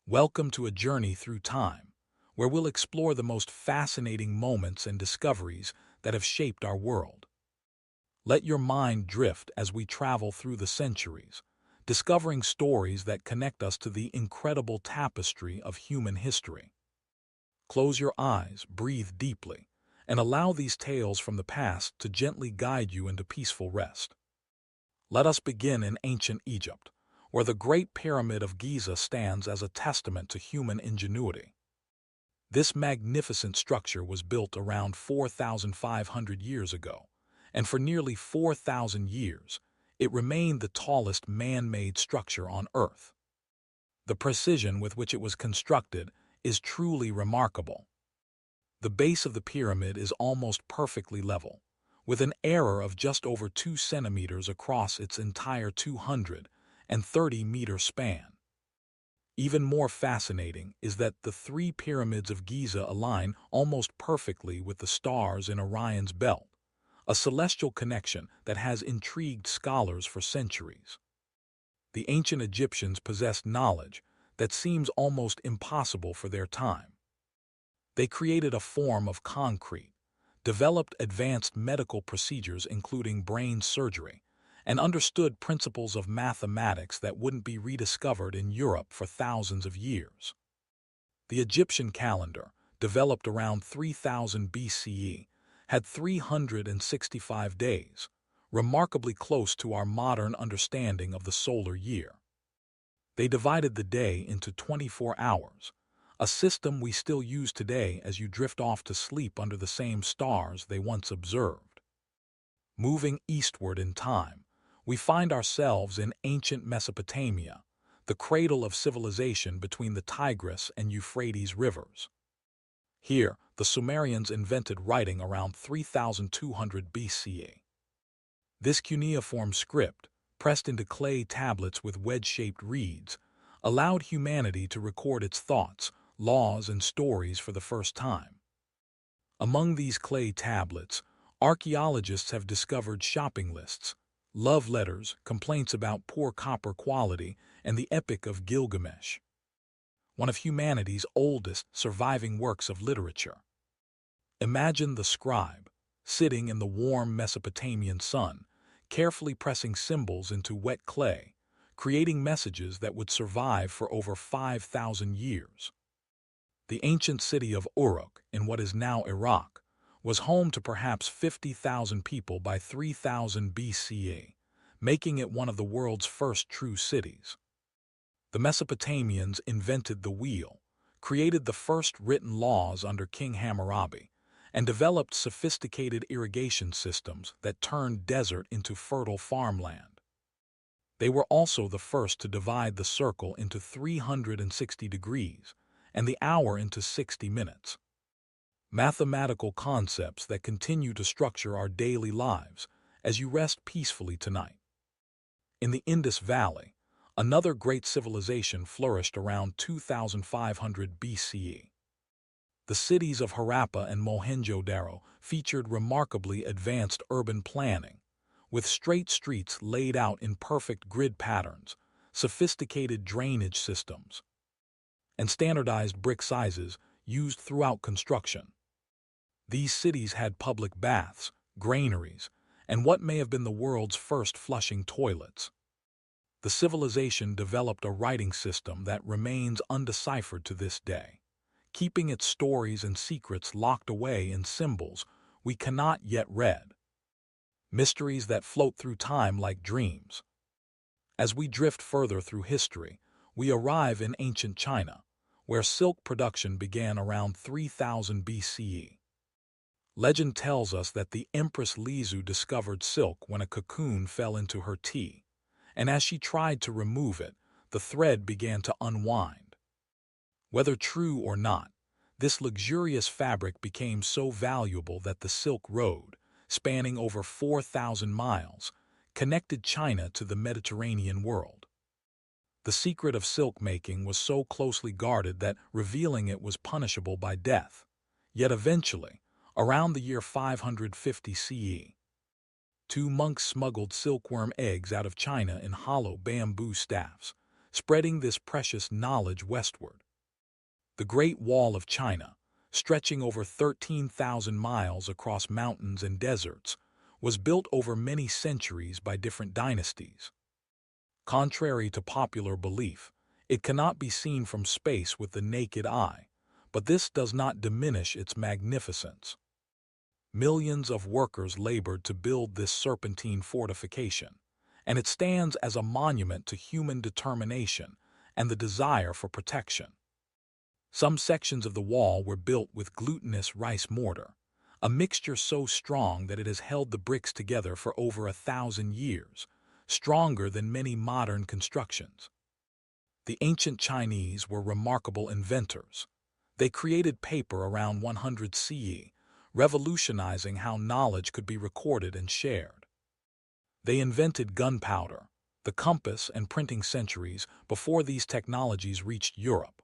Welcome to a journey through time, where we'll explore the most fascinating moments and discoveries that have shaped our world. Let your mind drift as we travel through the centuries, discovering stories that connect us to the incredible tapestry of human history. Close your eyes, breathe deeply, and allow these tales from the past to gently guide you into peaceful rest. Let us begin in ancient Egypt, where the Great Pyramid of Giza stands as a testament to human ingenuity. This magnificent structure was built around 4,500 years ago, and for nearly 4,000 years, it remained the tallest man-made structure on Earth. The precision with which it was constructed is truly remarkable. The base of the pyramid is almost perfectly level, with an error of just over 2 centimeters across its entire 230-meter span. Even more fascinating is that the three pyramids of Giza align almost perfectly with the stars in Orion's belt, a celestial connection that has intrigued scholars for centuries. The ancient Egyptians possessed knowledge that seems almost impossible for their time. They created a form of concrete, developed advanced medical procedures including brain surgery, and understood principles of mathematics that wouldn't be rediscovered in Europe for thousands of years. The Egyptian calendar, developed around 3000 BCE, had 365 days, remarkably close to our modern understanding of the solar year. They divided the day into 24 hours, a system we still use today as you drift off to sleep under the same stars they once observed. Moving eastward in time, we find ourselves in ancient Mesopotamia, the cradle of civilization between the Tigris and Euphrates rivers. Here, the Sumerians invented writing around 3200 BCE. This cuneiform script, pressed into clay tablets with wedge-shaped reeds, allowed humanity to record its thoughts, laws, and stories for the first time. Among these clay tablets, archaeologists have discovered shopping lists, love letters, complaints about poor copper quality, and the Epic of Gilgamesh, one of humanity's oldest surviving works of literature. Imagine the scribe, sitting in the warm Mesopotamian sun, carefully pressing symbols into wet clay, creating messages that would survive for over 5,000 years. The ancient city of Uruk, in what is now Iraq, was home to perhaps 50,000 people by 3000 BCE, making it one of the world's first true cities. The Mesopotamians invented the wheel, created the first written laws under King Hammurabi, and developed sophisticated irrigation systems that turned desert into fertile farmland. They were also the first to divide the circle into 360 degrees and the hour into 60 minutes. Mathematical concepts that continue to structure our daily lives as you rest peacefully tonight. In the Indus Valley, another great civilization flourished around 2500 BCE. The cities of Harappa and Mohenjo-daro featured remarkably advanced urban planning, with straight streets laid out in perfect grid patterns, sophisticated drainage systems, and standardized brick sizes used throughout construction. These cities had public baths, granaries, and what may have been the world's first flushing toilets. The civilization developed a writing system that remains undeciphered to this day, keeping its stories and secrets locked away in symbols we cannot yet read. Mysteries that float through time like dreams. As we drift further through history, we arrive in ancient China, where silk production began around 3000 BCE. Legend tells us that the Empress Lizu discovered silk when a cocoon fell into her tea, and as she tried to remove it, the thread began to unwind. Whether true or not, this luxurious fabric became so valuable that the Silk Road, spanning over 4,000 miles, connected China to the Mediterranean world. The secret of silk making was so closely guarded that revealing it was punishable by death. Yet eventually, around the year 550 CE, two monks smuggled silkworm eggs out of China in hollow bamboo staffs, spreading this precious knowledge westward. The Great Wall of China, stretching over 13,000 miles across mountains and deserts, was built over many centuries by different dynasties. Contrary to popular belief, it cannot be seen from space with the naked eye, but this does not diminish its magnificence. Millions of workers labored to build this serpentine fortification, and it stands as a monument to human determination and the desire for protection. Some sections of the wall were built with glutinous rice mortar, a mixture so strong that it has held the bricks together for over 1,000 years, stronger than many modern constructions. The ancient Chinese were remarkable inventors. They created paper around 100 CE, revolutionizing how knowledge could be recorded and shared. They invented gunpowder, the compass, and printing centuries before these technologies reached Europe.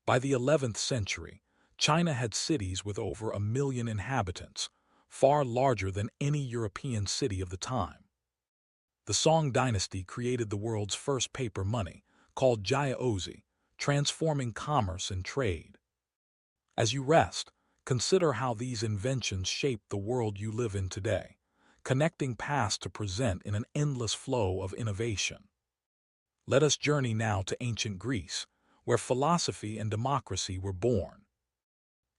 By the 11th century, China had cities with over 1 million inhabitants, far larger than any European city of the time. The Song dynasty created the world's first paper money, called jiaozi, transforming commerce and trade. As you rest, consider how these inventions shape the world you live in today, connecting past to present in an endless flow of innovation. Let us journey now to ancient Greece, where philosophy and democracy were born.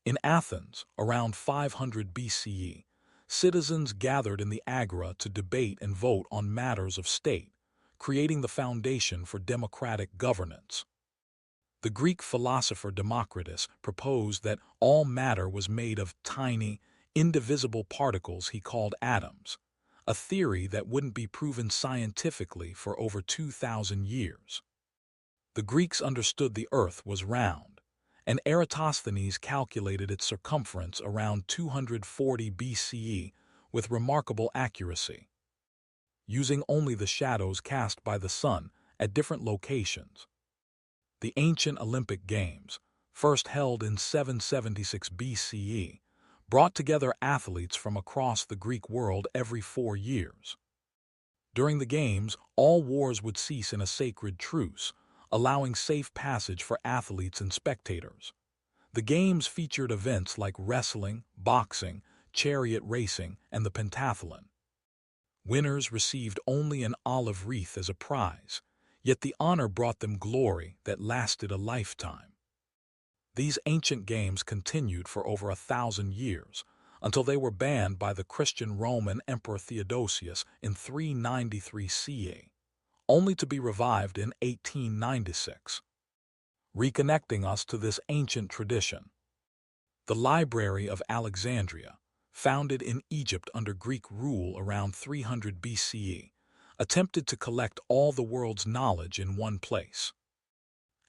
In Athens, around 500 BCE, citizens gathered in the agora to debate and vote on matters of state, creating the foundation for democratic governance. The Greek philosopher Democritus proposed that all matter was made of tiny, indivisible particles he called atoms, a theory that wouldn't be proven scientifically for over 2,000 years. The Greeks understood the earth was round, and Eratosthenes calculated its circumference around 240 BCE with remarkable accuracy. Using only the shadows cast by the sun at different locations. The ancient Olympic Games, first held in 776 BCE, brought together athletes from across the Greek world every 4 years. During the Games, all wars would cease in a sacred truce, allowing safe passage for athletes and spectators. The Games featured events like wrestling, boxing, chariot racing, and the pentathlon. Winners received only an olive wreath as a prize, yet the honor brought them glory that lasted a lifetime. These ancient games continued for over 1,000 years, until they were banned by the Christian Roman Emperor Theodosius in 393 CE, only to be revived in 1896. Reconnecting us to this ancient tradition. The Library of Alexandria, founded in Egypt under Greek rule around 300 BCE, attempted to collect all the world's knowledge in one place.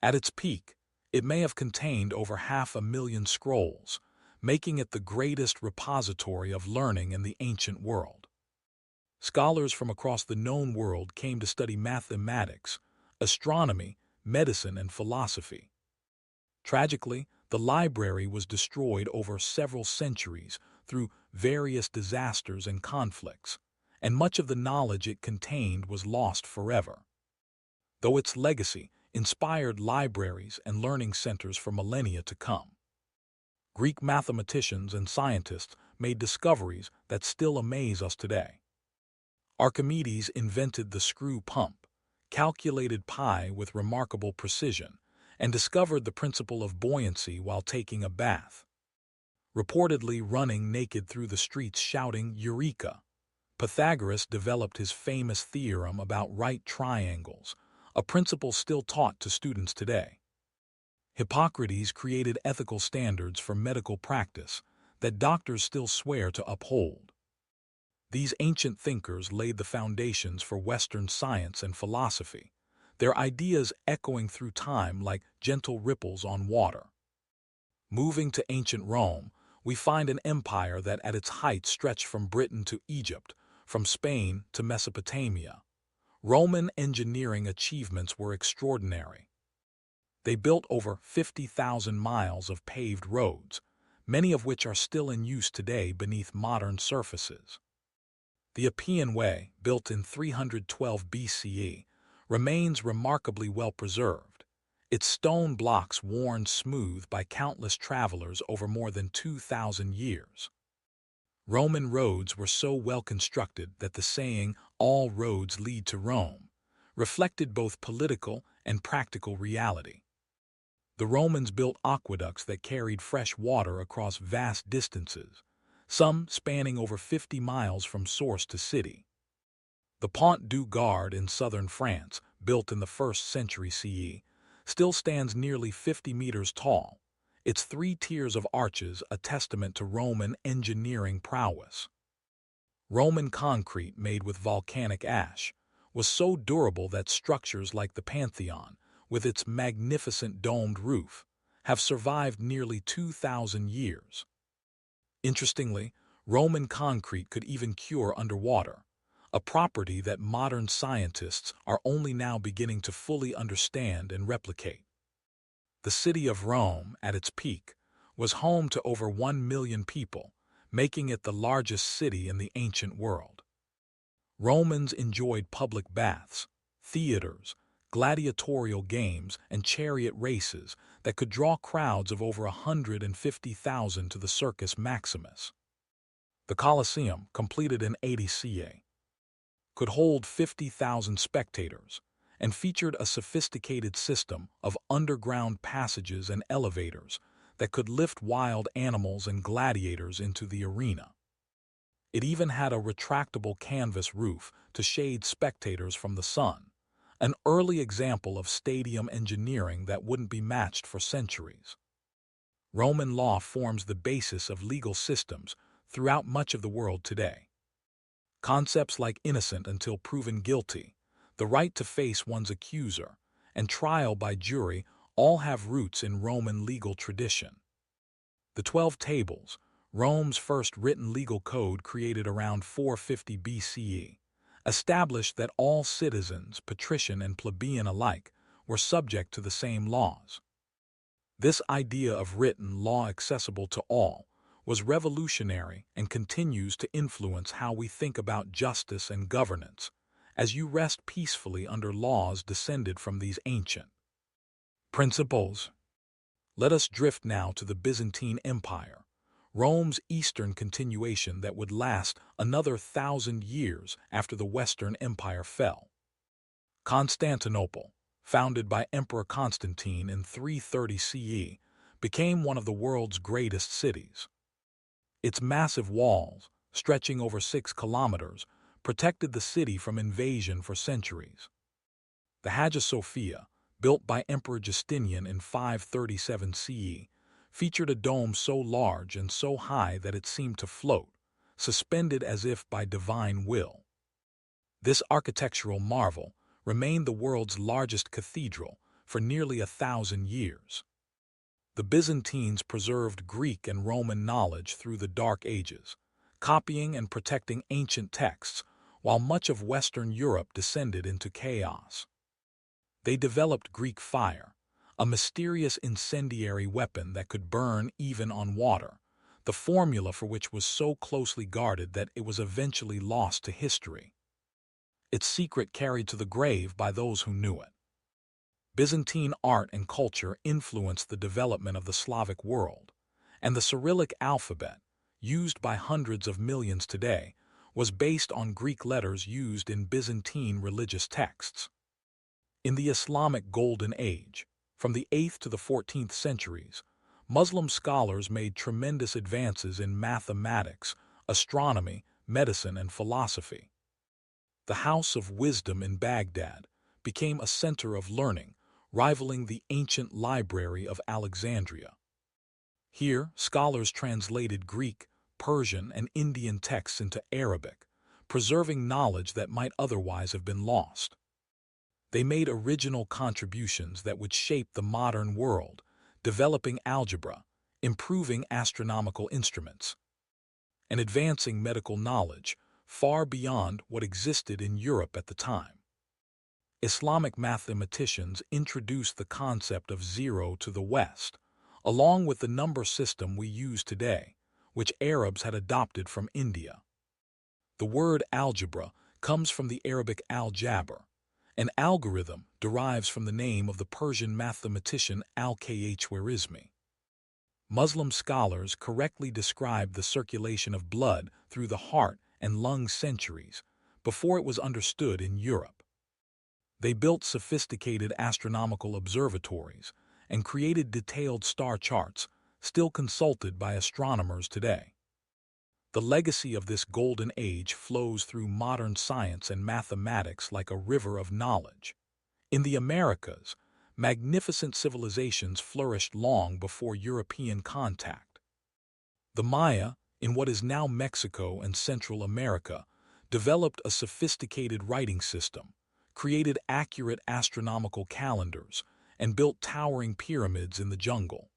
At its peak, it may have contained over 500,000 scrolls, making it the greatest repository of learning in the ancient world. Scholars from across the known world came to study mathematics, astronomy, medicine, and philosophy. Tragically, the library was destroyed over several centuries through various disasters and conflicts, and much of the knowledge it contained was lost forever. Though its legacy inspired libraries and learning centers for millennia to come. Greek mathematicians and scientists made discoveries that still amaze us today. Archimedes invented the screw pump, calculated pi with remarkable precision, and discovered the principle of buoyancy while taking a bath. Reportedly running naked through the streets shouting "Eureka!" Pythagoras developed his famous theorem about right triangles, a principle still taught to students today. Hippocrates created ethical standards for medical practice that doctors still swear to uphold. These ancient thinkers laid the foundations for Western science and philosophy, their ideas echoing through time like gentle ripples on water. Moving to ancient Rome, we find an empire that at its height stretched from Britain to Egypt, from Spain to Mesopotamia. Roman engineering achievements were extraordinary. They built over 50,000 miles of paved roads, many of which are still in use today beneath modern surfaces. The Appian Way, built in 312 BCE, remains remarkably well preserved, its stone blocks worn smooth by countless travelers over more than 2,000 years. Roman roads were so well constructed that the saying, "all roads lead to Rome," reflected both political and practical reality. The Romans built aqueducts that carried fresh water across vast distances, some spanning over 50 miles from source to city. The Pont du Gard in southern France, built in the 1st century CE, still stands nearly 50 meters tall, its 3 tiers of arches a testament to Roman engineering prowess. Roman concrete made with volcanic ash was so durable that structures like the Pantheon, with its magnificent domed roof, have survived nearly 2,000 years. Interestingly, Roman concrete could even cure underwater, a property that modern scientists are only now beginning to fully understand and replicate. The city of Rome, at its peak, was home to over 1 million people, making it the largest city in the ancient world. Romans enjoyed public baths, theaters, gladiatorial games, and chariot races that could draw crowds of over 150,000 to the Circus Maximus. The Colosseum, completed in 80 CA, could hold 50,000 spectators and featured a sophisticated system of underground passages and elevators that could lift wild animals and gladiators into the arena. It even had a retractable canvas roof to shade spectators from the sun, an early example of stadium engineering that wouldn't be matched for centuries. Roman law forms the basis of legal systems throughout much of the world today. Concepts like innocent until proven guilty, the right to face one's accuser, and trial by jury all have roots in Roman legal tradition. The 12 Tables, Rome's first written legal code created around 450 BCE, established that all citizens, patrician and plebeian alike, were subject to the same laws. This idea of written law accessible to all was revolutionary and continues to influence how we think about justice and governance, as you rest peacefully under laws descended from these ancient principles. Let us drift now to the Byzantine Empire, Rome's eastern continuation that would last another 1,000 years after the Western Empire fell. Constantinople, founded by Emperor Constantine in 330 CE, became one of the world's greatest cities. Its massive walls, stretching over 6 kilometers, protected the city from invasion for centuries. The Hagia Sophia, built by Emperor Justinian in 537 CE, featured a dome so large and so high that it seemed to float, suspended as if by divine will. This architectural marvel remained the world's largest cathedral for nearly 1,000 years. The Byzantines preserved Greek and Roman knowledge through the Dark Ages, copying and protecting ancient texts, while much of Western Europe descended into chaos. They developed Greek fire, a mysterious incendiary weapon that could burn even on water, the formula for which was so closely guarded that it was eventually lost to history. Its secret carried to the grave by those who knew it. Byzantine art and culture influenced the development of the Slavic world, and the Cyrillic alphabet, used by hundreds of millions today, was based on Greek letters used in Byzantine religious texts. In the Islamic Golden Age, from the 8th to the 14th centuries, Muslim scholars made tremendous advances in mathematics, astronomy, medicine, and philosophy. The House of Wisdom in Baghdad became a center of learning, rivaling the ancient library of Alexandria. Here, scholars translated Greek, Persian, and Indian texts into Arabic, preserving knowledge that might otherwise have been lost. They made original contributions that would shape the modern world, developing algebra, improving astronomical instruments, and advancing medical knowledge far beyond what existed in Europe at the time. Islamic mathematicians introduced the concept of zero to the West, along with the number system we use today, which Arabs had adopted from India. The word algebra comes from the Arabic al-jabr, An algorithm derives from the name of the Persian mathematician al-Khwarizmi. Muslim scholars correctly described the circulation of blood through the heart and lungs centuries before it was understood in Europe. They built sophisticated astronomical observatories and created detailed star charts, still consulted by astronomers today. The legacy of this golden age flows through modern science and mathematics like a river of knowledge. In the Americas, magnificent civilizations flourished long before European contact. The Maya, in what is now Mexico and Central America, developed a sophisticated writing system, created accurate astronomical calendars, and built towering pyramids in the jungle.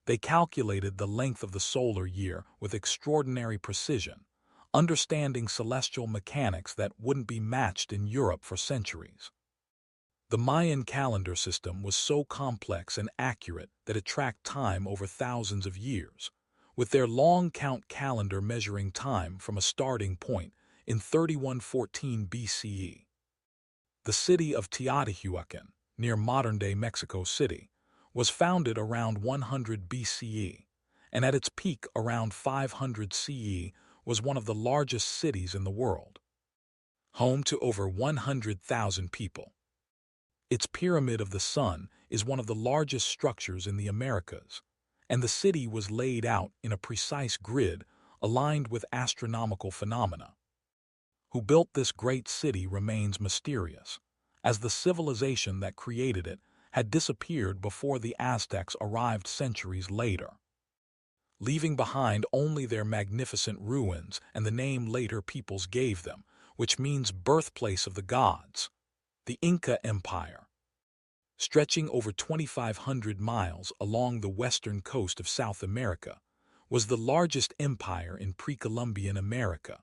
They calculated the length of the solar year with extraordinary precision, understanding celestial mechanics that wouldn't be matched in Europe for centuries. The Mayan calendar system was so complex and accurate that it tracked time over thousands of years, with their long count calendar measuring time from a starting point in 3114 BCE. The city of Teotihuacan, near modern-day Mexico City, was founded around 100 BCE, and at its peak around 500 CE was one of the largest cities in the world, home to over 100,000 people. Its Pyramid of the Sun is one of the largest structures in the Americas, and the city was laid out in a precise grid aligned with astronomical phenomena. Who built this great city remains mysterious, as the civilization that created it had disappeared before the Aztecs arrived centuries later, leaving behind only their magnificent ruins and the name later peoples gave them, which means birthplace of the gods. The Inca Empire, stretching over 2,500 miles along the western coast of South America, was the largest empire in pre-Columbian America.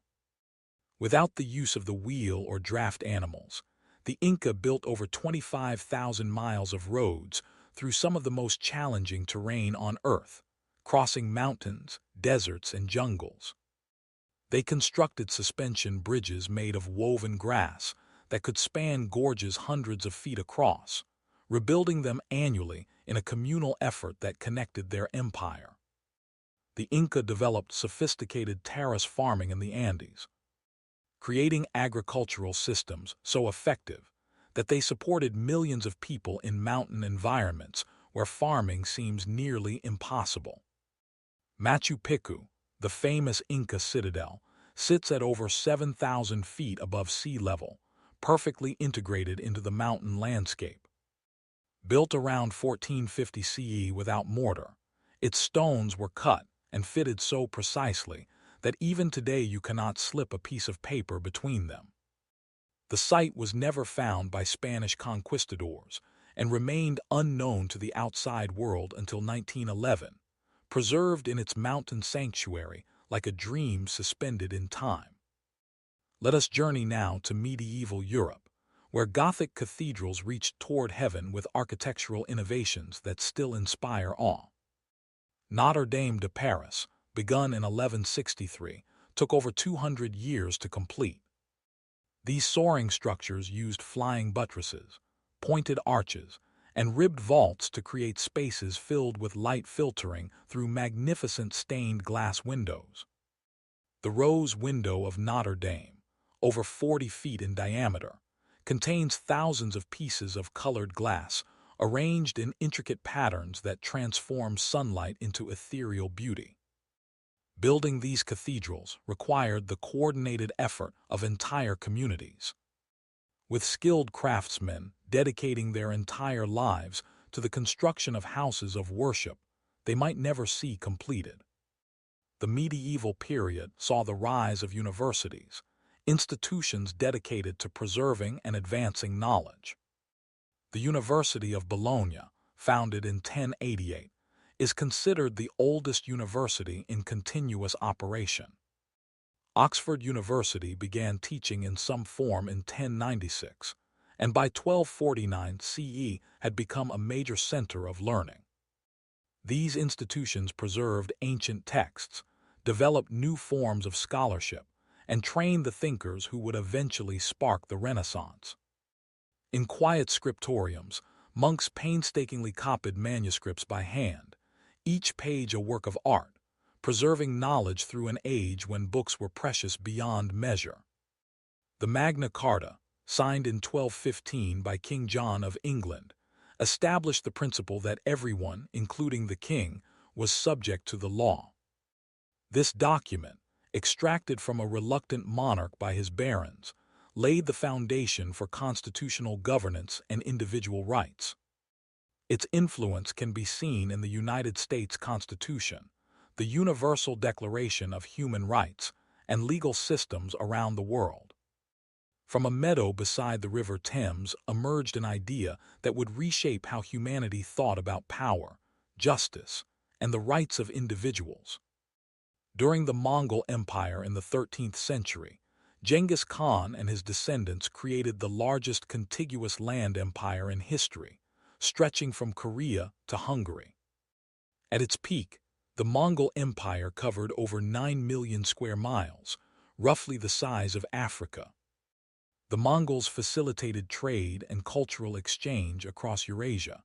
Without the use of the wheel or draft animals, the Inca built over 25,000 miles of roads through some of the most challenging terrain on Earth, crossing mountains, deserts, and jungles. They constructed suspension bridges made of woven grass that could span gorges hundreds of feet across, rebuilding them annually in a communal effort that connected their empire. The Inca developed sophisticated terrace farming in the Andes, creating agricultural systems so effective that they supported millions of people in mountain environments where farming seems nearly impossible. Machu Picchu, the famous Inca citadel, sits at over 7,000 feet above sea level, perfectly integrated into the mountain landscape. Built around 1450 CE without mortar, its stones were cut and fitted so precisely that even today you cannot slip a piece of paper between them. The site was never found by Spanish conquistadors and remained unknown to the outside world until 1911, preserved in its mountain sanctuary like a dream suspended in time. Let us journey now to medieval Europe, where Gothic cathedrals reached toward heaven with architectural innovations that still inspire awe. Notre Dame de Paris, begun in 1163, took over 200 years to complete. These soaring structures used flying buttresses, pointed arches, and ribbed vaults to create spaces filled with light filtering through magnificent stained glass windows. The rose window of Notre Dame, over 40 feet in diameter, contains thousands of pieces of colored glass arranged in intricate patterns that transform sunlight into ethereal beauty. Building these cathedrals required the coordinated effort of entire communities, with skilled craftsmen dedicating their entire lives to the construction of houses of worship they might never see completed. The medieval period saw the rise of universities, institutions dedicated to preserving and advancing knowledge. The University of Bologna, founded in 1088, is considered the oldest university in continuous operation. Oxford University began teaching in some form in 1096, and by 1249 CE had become a major center of learning. These institutions preserved ancient texts, developed new forms of scholarship, and trained the thinkers who would eventually spark the Renaissance. In quiet scriptoriums, monks painstakingly copied manuscripts by hand, each page a work of art, preserving knowledge through an age when books were precious beyond measure. The Magna Carta, signed in 1215 by King John of England, established the principle that everyone, including the king, was subject to the law. This document, extracted from a reluctant monarch by his barons, laid the foundation for constitutional governance and individual rights. Its influence can be seen in the United States Constitution, the Universal Declaration of Human Rights, and legal systems around the world. From a meadow beside the River Thames emerged an idea that would reshape how humanity thought about power, justice, and the rights of individuals. During the Mongol Empire in the 13th century, Genghis Khan and his descendants created the largest contiguous land empire in history, stretching from Korea to Hungary. At its peak, the Mongol Empire covered over 9 million square miles, roughly the size of Africa. The Mongols facilitated trade and cultural exchange across Eurasia,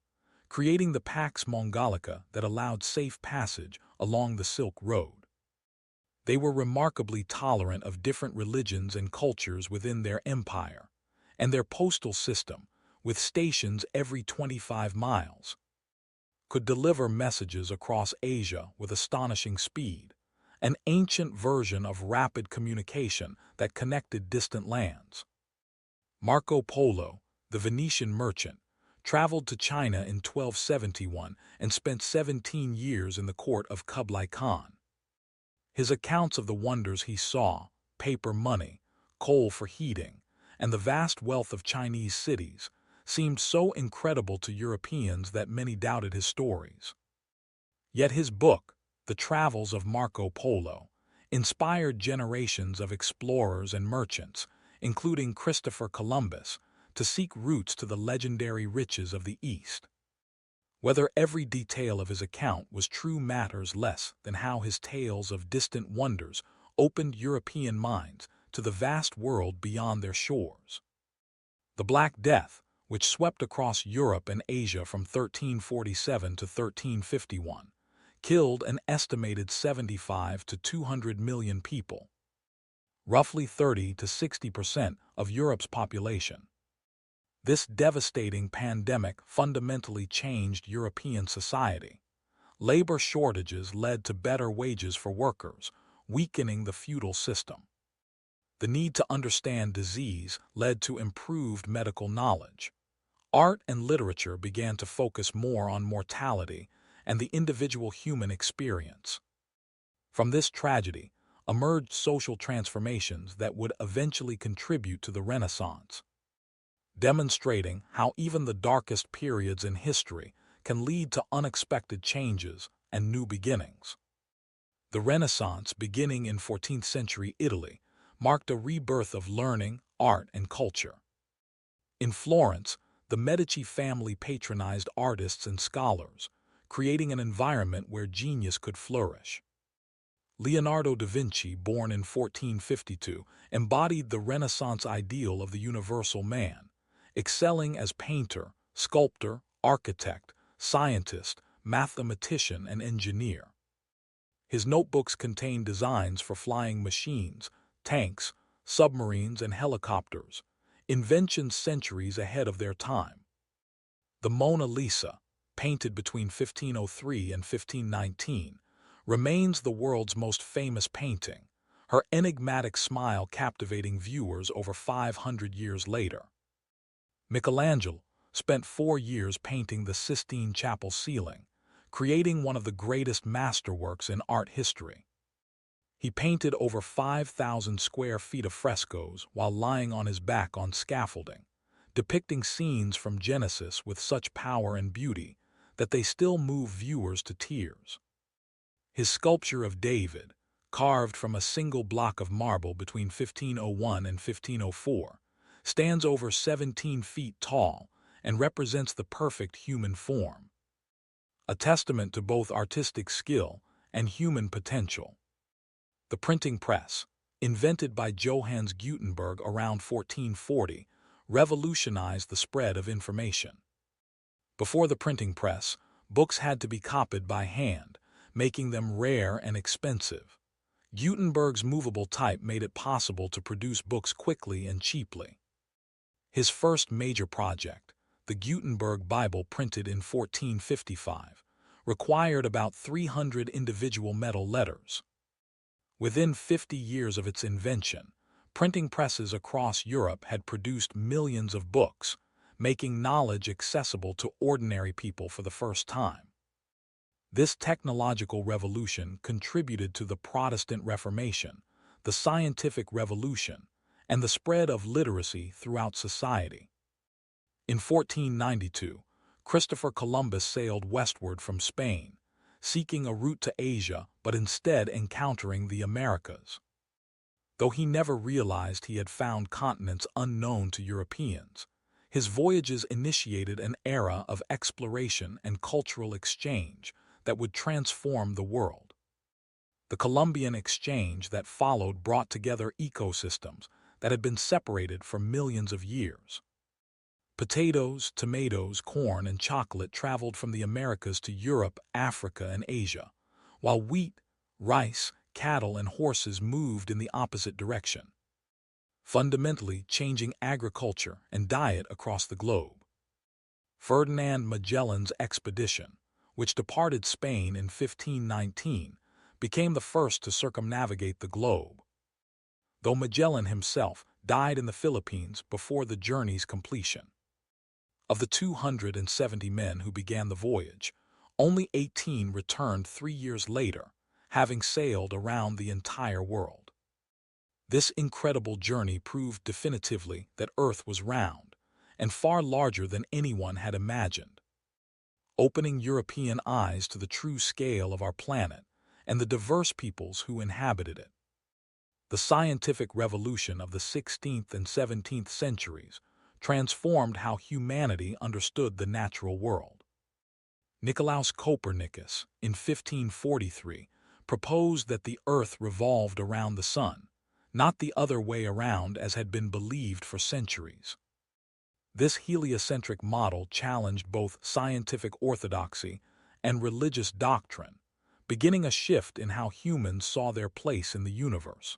creating the Pax Mongolica that allowed safe passage along the Silk Road. They were remarkably tolerant of different religions and cultures within their empire, and their postal system, with stations every 25 miles, could deliver messages across Asia with astonishing speed, an ancient version of rapid communication that connected distant lands. Marco Polo, the Venetian merchant, traveled to China in 1271 and spent 17 years in the court of Kublai Khan. His accounts of the wonders he saw, paper money, coal for heating, and the vast wealth of Chinese cities, seemed so incredible to Europeans that many doubted his stories. Yet his book, The Travels of Marco Polo, inspired generations of explorers and merchants, including Christopher Columbus, to seek routes to the legendary riches of the East. Whether every detail of his account was true matters less than how his tales of distant wonders opened European minds to the vast world beyond their shores. The Black Death, which swept across Europe and Asia from 1347 to 1351, killed an estimated 75 to 200 million people, roughly 30 to 60% of Europe's population. This devastating pandemic fundamentally changed European society. Labor shortages led to better wages for workers, weakening the feudal system. The need to understand disease led to improved medical knowledge. Art and literature began to focus more on mortality and the individual human experience. From this tragedy emerged social transformations that would eventually contribute to the Renaissance, demonstrating how even the darkest periods in history can lead to unexpected changes and new beginnings. The Renaissance, beginning in 14th century Italy, marked a rebirth of learning, art, and culture. In Florence, the Medici family patronized artists and scholars, creating an environment where genius could flourish. Leonardo da Vinci, born in 1452, embodied the Renaissance ideal of the universal man, excelling as painter, sculptor, architect, scientist, mathematician, and engineer. His notebooks contain designs for flying machines, tanks, submarines, and helicopters, inventions centuries ahead of their time. The Mona Lisa, painted between 1503 and 1519, remains the world's most famous painting, her enigmatic smile captivating viewers over 500 years later. Michelangelo spent 4 years painting the Sistine Chapel ceiling, creating one of the greatest masterworks in art history. He painted over 5,000 square feet of frescoes while lying on his back on scaffolding, depicting scenes from Genesis with such power and beauty that they still move viewers to tears. His sculpture of David, carved from a single block of marble between 1501 and 1504, stands over 17 feet tall and represents the perfect human form, a testament to both artistic skill and human potential. The printing press, invented by Johannes Gutenberg around 1440, revolutionized the spread of information. Before the printing press, books had to be copied by hand, making them rare and expensive. Gutenberg's movable type made it possible to produce books quickly and cheaply. His first major project, the Gutenberg Bible printed in 1455, required about 300 individual metal letters. Within 50 years of its invention, printing presses across Europe had produced millions of books, making knowledge accessible to ordinary people for the first time. This technological revolution contributed to the Protestant Reformation, the scientific revolution, and the spread of literacy throughout society. In 1492, Christopher Columbus sailed westward from Spain, seeking a route to Asia but instead encountering the Americas. Though he never realized he had found continents unknown to Europeans, his voyages initiated an era of exploration and cultural exchange that would transform the world. The Columbian Exchange that followed brought together ecosystems that had been separated for millions of years. Potatoes, tomatoes, corn, and chocolate traveled from the Americas to Europe, Africa, and Asia, while wheat, rice, cattle, and horses moved in the opposite direction, fundamentally changing agriculture and diet across the globe. Ferdinand Magellan's expedition, which departed Spain in 1519, became the first to circumnavigate the globe. Though Magellan himself died in the Philippines before the journey's completion. Of the 270 men who began the voyage, only 18 returned 3 years later, having sailed around the entire world. This incredible journey proved definitively that Earth was round and far larger than anyone had imagined, opening European eyes to the true scale of our planet and the diverse peoples who inhabited it. The scientific revolution of the 16th and 17th centuries transformed how humanity understood the natural world. Nicolaus Copernicus, in 1543, proposed that the Earth revolved around the Sun, not the other way around as had been believed for centuries. This heliocentric model challenged both scientific orthodoxy and religious doctrine, beginning a shift in how humans saw their place in the universe.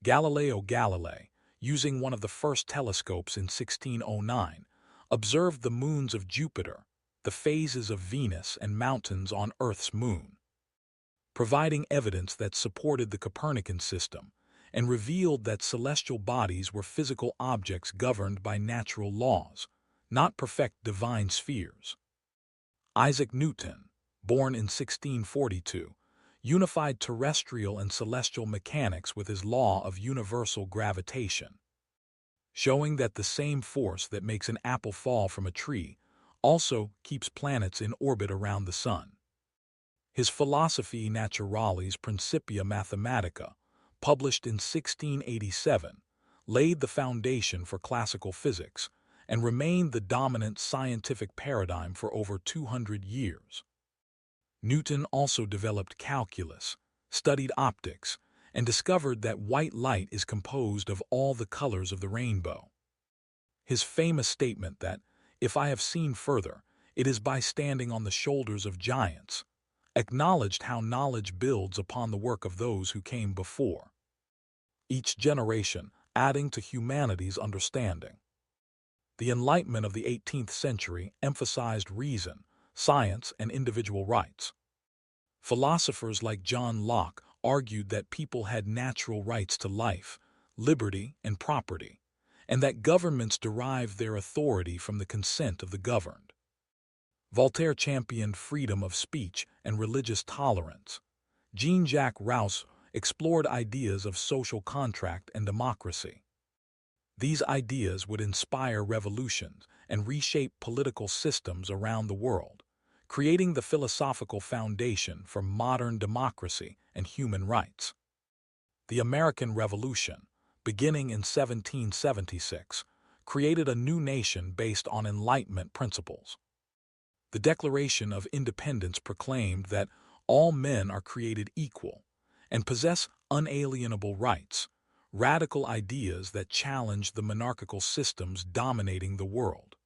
Galileo Galilei, using one of the first telescopes in 1609, observed the moons of Jupiter, the phases of Venus, and mountains on Earth's moon, providing evidence that supported the Copernican system and revealed that celestial bodies were physical objects governed by natural laws, not perfect divine spheres. Isaac Newton, born in 1642, unified terrestrial and celestial mechanics with his law of universal gravitation, showing that the same force that makes an apple fall from a tree also keeps planets in orbit around the sun. His Philosophiae Naturalis Principia Mathematica, published in 1687, laid the foundation for classical physics and remained the dominant scientific paradigm for over 200 years. Newton also developed calculus, studied optics, and discovered that white light is composed of all the colors of the rainbow. His famous statement that, "If I have seen further, it is by standing on the shoulders of giants," acknowledged how knowledge builds upon the work of those who came before, each generation adding to humanity's understanding. The Enlightenment of the 18th century emphasized reason, science, and individual rights. Philosophers like John Locke argued that people had natural rights to life, liberty, and property, and that governments derived their authority from the consent of the governed. Voltaire championed freedom of speech and religious tolerance. Jean-Jacques Rousseau explored ideas of social contract and democracy. These ideas would inspire revolutions and reshape political systems around the world, creating the philosophical foundation for modern democracy and human rights. The American Revolution, beginning in 1776, created a new nation based on Enlightenment principles. The Declaration of Independence proclaimed that all men are created equal and possess unalienable rights, radical ideas that challenged the monarchical systems dominating the world.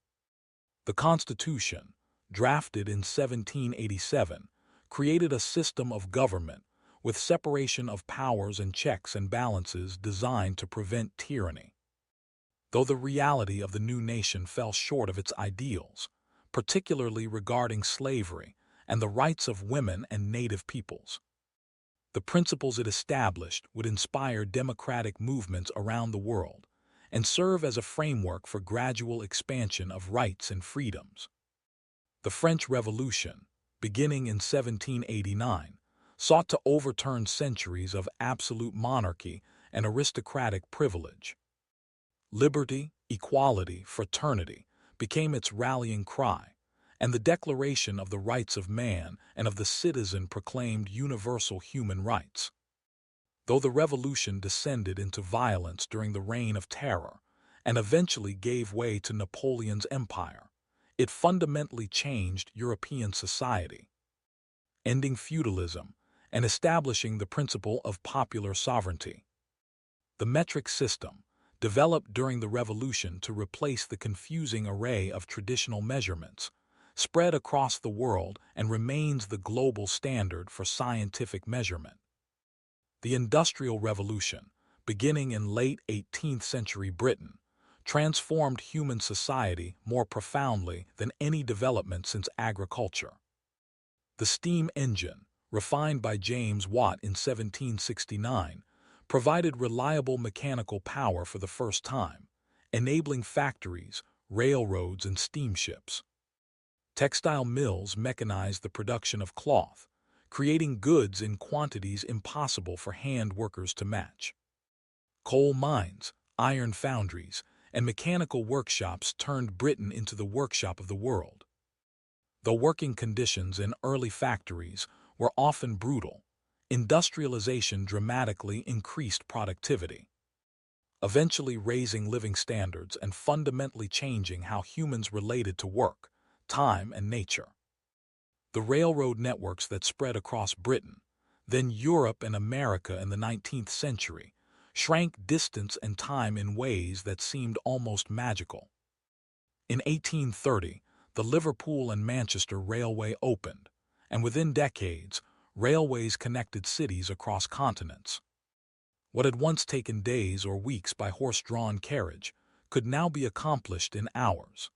The Constitution, drafted in 1787, created a system of government with separation of powers and checks and balances designed to prevent tyranny. Though the reality of the new nation fell short of its ideals, particularly regarding slavery and the rights of women and native peoples, the principles it established would inspire democratic movements around the world and serve as a framework for gradual expansion of rights and freedoms. The French Revolution, beginning in 1789, sought to overturn centuries of absolute monarchy and aristocratic privilege. Liberty, equality, fraternity became its rallying cry, and the Declaration of the Rights of Man and of the Citizen proclaimed universal human rights. Though the revolution descended into violence during the Reign of Terror and eventually gave way to Napoleon's empire, it fundamentally changed European society, ending feudalism and establishing the principle of popular sovereignty. The metric system, developed during the Revolution to replace the confusing array of traditional measurements, spread across the world and remains the global standard for scientific measurement. The Industrial Revolution, beginning in late 18th century Britain, transformed human society more profoundly than any development since agriculture. The steam engine, refined by James Watt in 1769, provided reliable mechanical power for the first time, enabling factories, railroads, and steamships. Textile mills mechanized the production of cloth, creating goods in quantities impossible for hand workers to match. Coal mines, iron foundries, and mechanical workshops turned Britain into the workshop of the world. Though working conditions in early factories were often brutal, industrialization dramatically increased productivity, eventually raising living standards and fundamentally changing how humans related to work, time, and nature. The railroad networks that spread across Britain, then Europe and America in the 19th century, shrank distance and time in ways that seemed almost magical. In 1830, the Liverpool and Manchester Railway opened, and within decades, railways connected cities across continents. What had once taken days or weeks by horse-drawn carriage could now be accomplished in hours.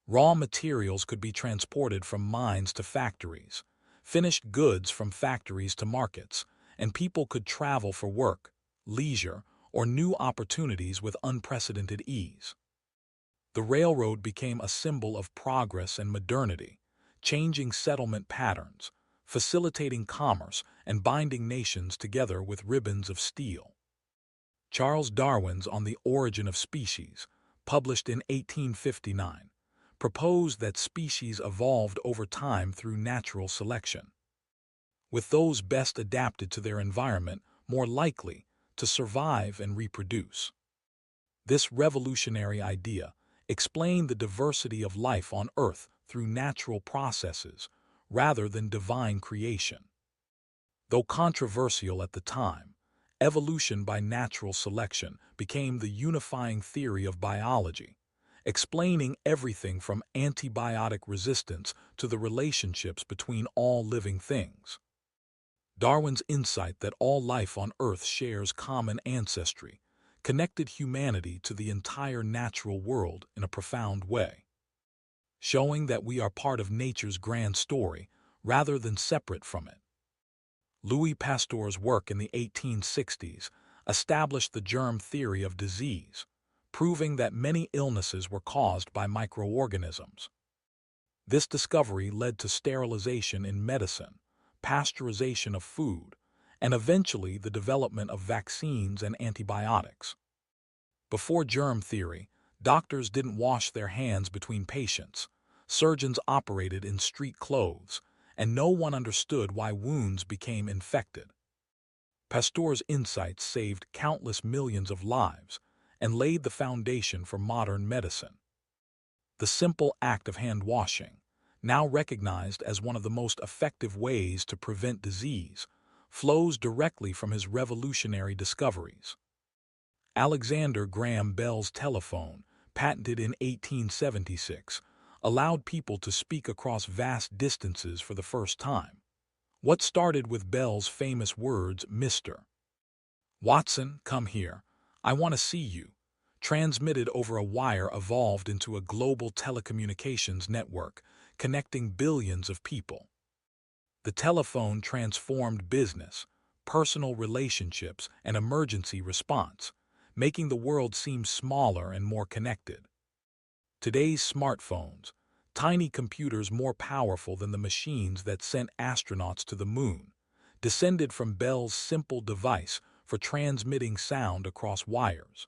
Raw materials could be transported from mines to factories, finished goods from factories to markets, and people could travel for work, leisure, or new opportunities with unprecedented ease. The railroad became a symbol of progress and modernity, changing settlement patterns, facilitating commerce, and binding nations together with ribbons of steel. Charles Darwin's On the Origin of Species, published in 1859, proposed that species evolved over time through natural selection, with those best adapted to their environment more likely to survive and reproduce. This revolutionary idea explained the diversity of life on Earth through natural processes rather than divine creation. Though controversial at the time, evolution by natural selection became the unifying theory of biology, explaining everything from antibiotic resistance to the relationships between all living things. Darwin's insight that all life on Earth shares common ancestry connected humanity to the entire natural world in a profound way, showing that we are part of nature's grand story rather than separate from it. Louis Pasteur's work in the 1860s established the germ theory of disease, proving that many illnesses were caused by microorganisms. This discovery led to sterilization in medicine, pasteurization of food, and eventually the development of vaccines and antibiotics. Before germ theory, doctors didn't wash their hands between patients, surgeons operated in street clothes, and no one understood why wounds became infected. Pasteur's insights saved countless millions of lives and laid the foundation for modern medicine. The simple act of hand washing, now recognized as one of the most effective ways to prevent disease, flows directly from his revolutionary discoveries. Alexander Graham Bell's telephone, patented in 1876, allowed people to speak across vast distances for the first time. What started with Bell's famous words, "Mr. Watson, come here. I want to see you," transmitted over a wire, evolved into a global telecommunications network connecting billions of people. The telephone transformed business, personal relationships, and emergency response, making the world seem smaller and more connected. Today's smartphones, tiny computers more powerful than the machines that sent astronauts to the moon, descended from Bell's simple device for transmitting sound across wires.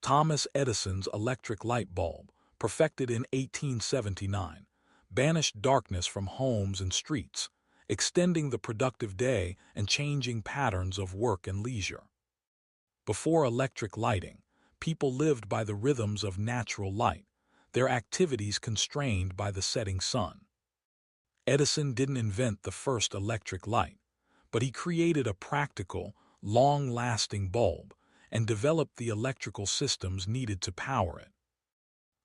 Thomas Edison's electric light bulb, perfected in 1879, banished darkness from homes and streets, extending the productive day and changing patterns of work and leisure. Before electric lighting, people lived by the rhythms of natural light, their activities constrained by the setting sun. Edison didn't invent the first electric light, but he created a practical, long-lasting bulb and developed the electrical systems needed to power it.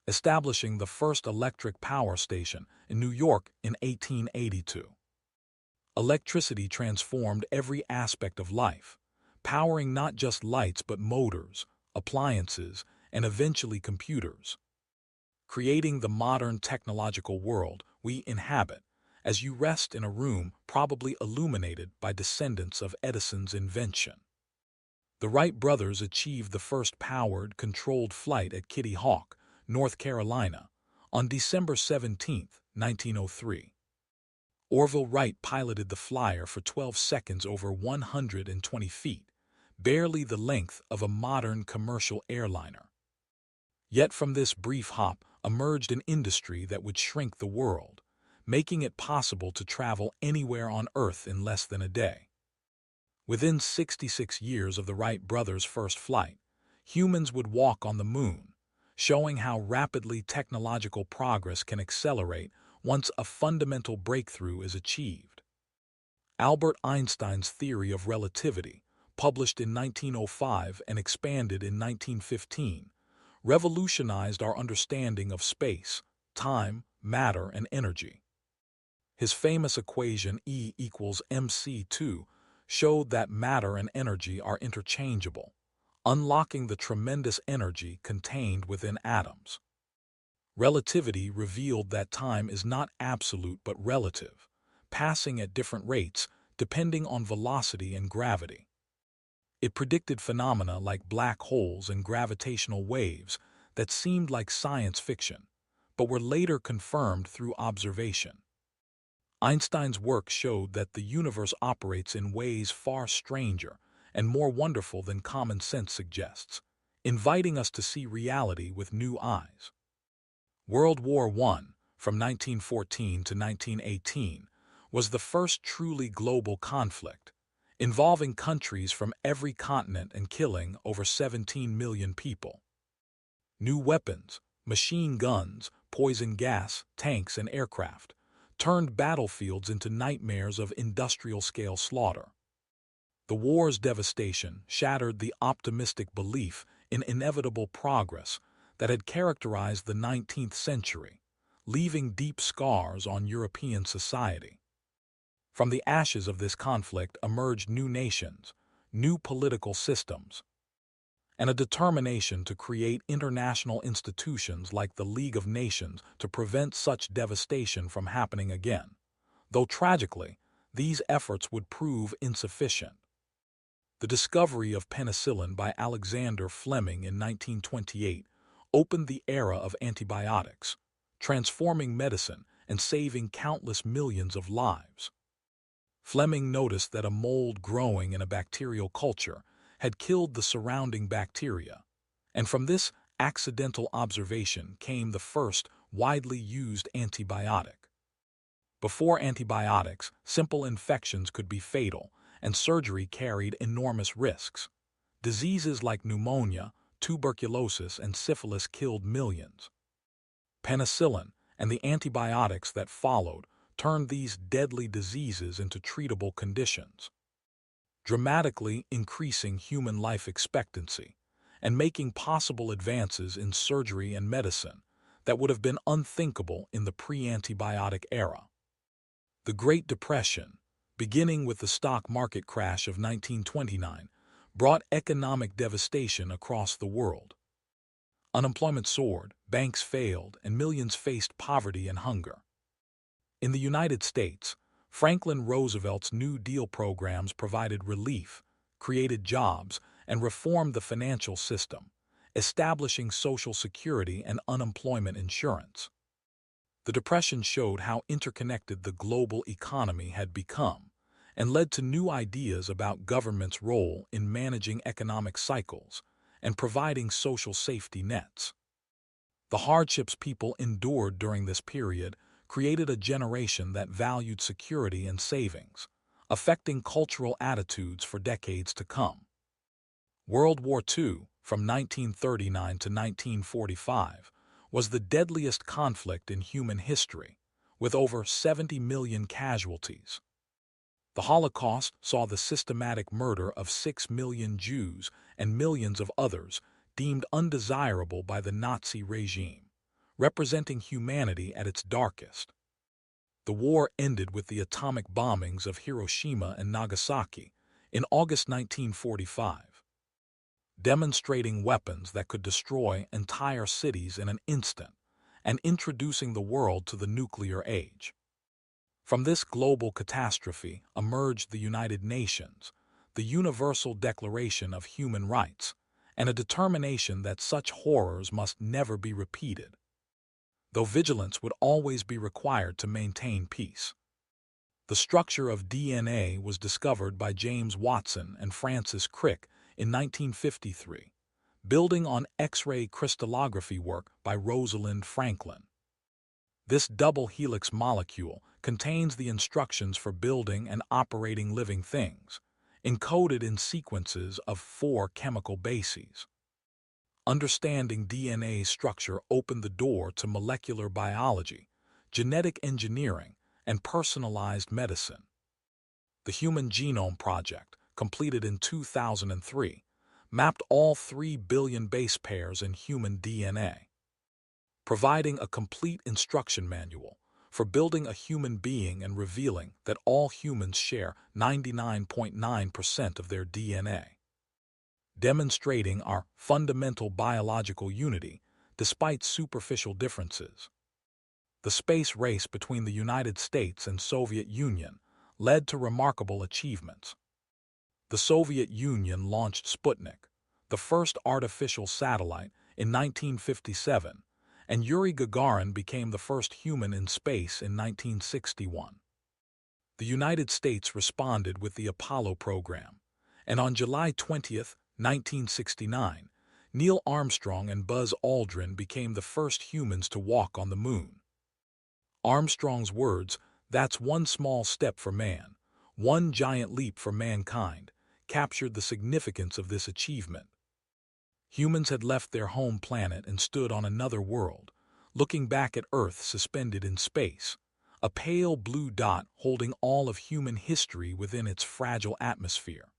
Establishing the first electric power station in New York in 1882. Electricity transformed every aspect of life, powering not just lights but motors, appliances, and eventually computers. Creating the modern technological world we inhabit as you rest in a room probably illuminated by descendants of Edison's invention. The Wright brothers achieved the first powered, controlled flight at Kitty Hawk, North Carolina, on December 17, 1903. Orville Wright piloted the flyer for 12 seconds over 120 feet, barely the length of a modern commercial airliner. Yet from this brief hop emerged an industry that would shrink the world, making it possible to travel anywhere on Earth in less than a day. Within 66 years of the Wright brothers' first flight, humans would walk on the moon, showing how rapidly technological progress can accelerate once a fundamental breakthrough is achieved. Albert Einstein's theory of relativity, published in 1905 and expanded in 1915, revolutionized our understanding of space, time, matter, and energy. His famous equation E equals mc2 showed that matter and energy are interchangeable, unlocking the tremendous energy contained within atoms. Relativity revealed that time is not absolute but relative, passing at different rates depending on velocity and gravity. It predicted phenomena like black holes and gravitational waves that seemed like science fiction, but were later confirmed through observation. Einstein's work showed that the universe operates in ways far stranger and more wonderful than common sense suggests, inviting us to see reality with new eyes. World War I, from 1914 to 1918, was the first truly global conflict, involving countries from every continent and killing over 17 million people. New weapons, machine guns, poison gas, tanks, and aircraft turned battlefields into nightmares of industrial-scale slaughter. The war's devastation shattered the optimistic belief in inevitable progress that had characterized the 19th century, leaving deep scars on European society. From the ashes of this conflict emerged new nations, new political systems, and a determination to create international institutions like the League of Nations to prevent such devastation from happening again. Though tragically, these efforts would prove insufficient. The discovery of penicillin by Alexander Fleming in 1928 opened the era of antibiotics, transforming medicine and saving countless millions of lives. Fleming noticed that a mold growing in a bacterial culture had killed the surrounding bacteria, and from this accidental observation came the first widely used antibiotic. Before antibiotics, simple infections could be fatal, and surgery carried enormous risks. Diseases like pneumonia, tuberculosis, and syphilis killed millions. Penicillin and the antibiotics that followed turned these deadly diseases into treatable conditions, dramatically increasing human life expectancy and making possible advances in surgery and medicine that would have been unthinkable in the pre-antibiotic era. The Great Depression, beginning with the stock market crash of 1929, brought economic devastation across the world. Unemployment soared, banks failed, and millions faced poverty and hunger. In the United States, Franklin Roosevelt's New Deal programs provided relief, created jobs, and reformed the financial system, establishing Social Security and unemployment insurance. The Depression showed how interconnected the global economy had become and led to new ideas about government's role in managing economic cycles and providing social safety nets. The hardships people endured during this period created a generation that valued security and savings, affecting cultural attitudes for decades to come. World War II, from 1939 to 1945, was the deadliest conflict in human history, with over 70 million casualties. The Holocaust saw the systematic murder of 6 million Jews and millions of others deemed undesirable by the Nazi regime, representing humanity at its darkest. The war ended with the atomic bombings of Hiroshima and Nagasaki in August 1945, demonstrating weapons that could destroy entire cities in an instant and introducing the world to the nuclear age. From this global catastrophe emerged the United Nations, the Universal Declaration of Human Rights, and a determination that such horrors must never be repeated, though vigilance would always be required to maintain peace. The structure of DNA was discovered by James Watson and Francis Crick in 1953, building on X-ray crystallography work by Rosalind Franklin. This double helix molecule contains the instructions for building and operating living things, encoded in sequences of 4 chemical bases. Understanding DNA's structure opened the door to molecular biology, genetic engineering, and personalized medicine. The Human Genome Project, completed in 2003, mapped all 3 billion base pairs in human DNA, providing a complete instruction manual for building a human being and revealing that all humans share 99.9% of their DNA, demonstrating our fundamental biological unity despite superficial differences. The space race between the United States and Soviet Union led to remarkable achievements. The Soviet Union launched Sputnik, the first artificial satellite, in 1957, and Yuri Gagarin became the first human in space in 1961. The United States responded with the Apollo program, and on July 20, 1969, Neil Armstrong and Buzz Aldrin became the first humans to walk on the moon. Armstrong's words, "That's one small step for man, one giant leap for mankind," captured the significance of this achievement. Humans had left their home planet and stood on another world, looking back at Earth suspended in space, a pale blue dot holding all of human history within its fragile atmosphere.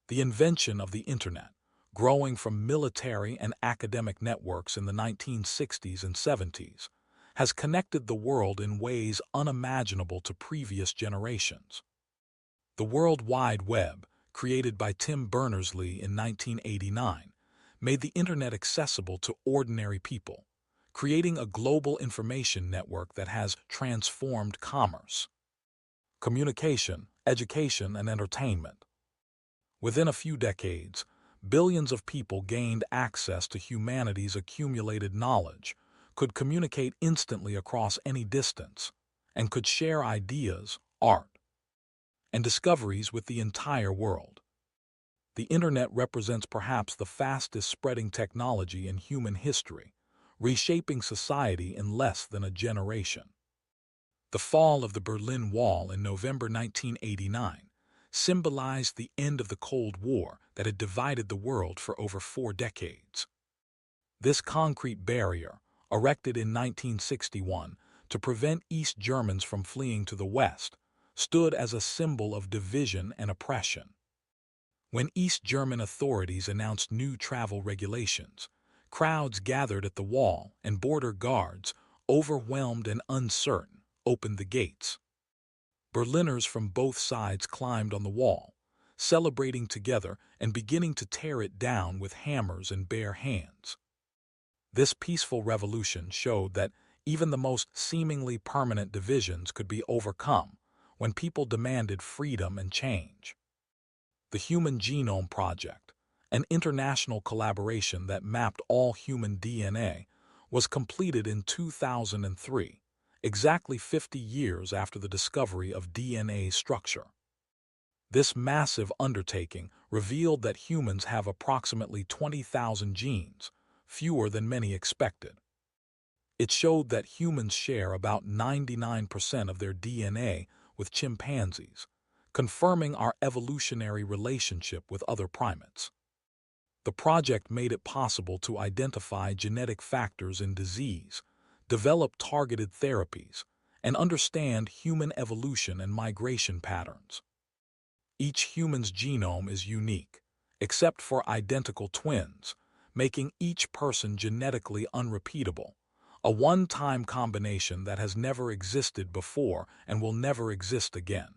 The invention of the Internet, growing from military and academic networks in the 1960s and 70s, has connected the world in ways unimaginable to previous generations. The World Wide Web, created by Tim Berners-Lee in 1989, made the Internet accessible to ordinary people, creating a global information network that has transformed commerce, communication, education, and entertainment. Within a few decades, billions of people gained access to humanity's accumulated knowledge, could communicate instantly across any distance, and could share ideas, art, and discoveries with the entire world. The Internet represents perhaps the fastest spreading technology in human history, reshaping society in less than a generation. The fall of the Berlin Wall in November 1989 symbolized the end of the Cold War that had divided the world for over 4 decades. This concrete barrier, erected in 1961 to prevent East Germans from fleeing to the West, stood as a symbol of division and oppression. When East German authorities announced new travel regulations, crowds gathered at the wall and border guards, overwhelmed and uncertain, opened the gates. Berliners from both sides climbed on the wall, celebrating together and beginning to tear it down with hammers and bare hands. This peaceful revolution showed that even the most seemingly permanent divisions could be overcome when people demanded freedom and change. The Human Genome Project, an international collaboration that mapped all human DNA, was completed in 2003, exactly 50 years after the discovery of DNA structure. This massive undertaking revealed that humans have approximately 20,000 genes, fewer than many expected. It showed that humans share about 99% of their DNA with chimpanzees, confirming our evolutionary relationship with other primates. The project made it possible to identify genetic factors in disease, develop targeted therapies, and understand human evolution and migration patterns. Each human's genome is unique, except for identical twins, making each person genetically unrepeatable, a one-time combination that has never existed before and will never exist again.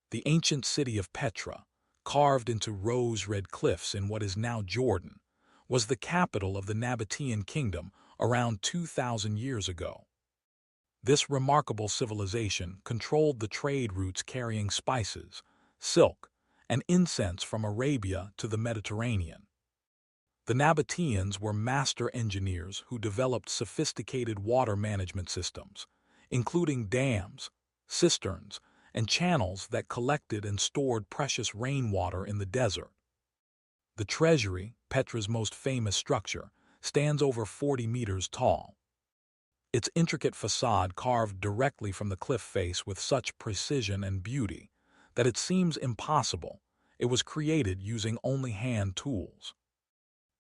The ancient city of Petra, carved into rose-red cliffs in what is now Jordan, was the capital of the Nabatean kingdom around 2,000 years ago. This remarkable civilization controlled the trade routes carrying spices, silk, and incense from Arabia to the Mediterranean. The Nabateans were master engineers who developed sophisticated water management systems, including dams, cisterns, and channels that collected and stored precious rainwater in the desert. The treasury, Petra's most famous structure, stands over 40 meters tall. Its intricate facade carved directly from the cliff face with such precision and beauty that it seems impossible. It was created using only hand tools.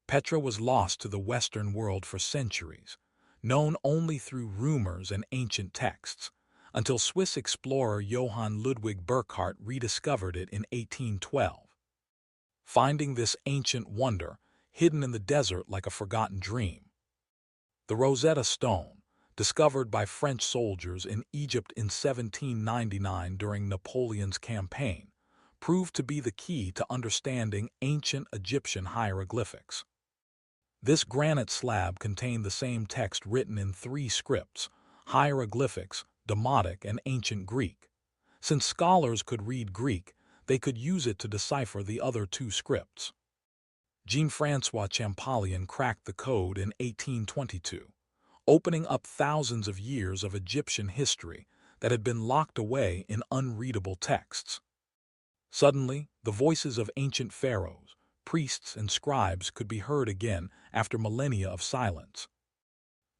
Petra was lost to the Western world for centuries, known only through rumors and ancient texts, until Swiss explorer Johann Ludwig Burckhardt rediscovered it in 1812. Finding this ancient wonder hidden in the desert like a forgotten dream. The Rosetta Stone, discovered by French soldiers in Egypt in 1799 during Napoleon's campaign, proved to be the key to understanding ancient Egyptian hieroglyphics. This granite slab contained the same text written in 3 scripts: hieroglyphics, Demotic, and Ancient Greek. Since scholars could read Greek, they could use it to decipher the other 2 scripts. Jean-François Champollion cracked the code in 1822, opening up thousands of years of Egyptian history that had been locked away in unreadable texts. Suddenly, the voices of ancient pharaohs, priests, and scribes could be heard again after millennia of silence.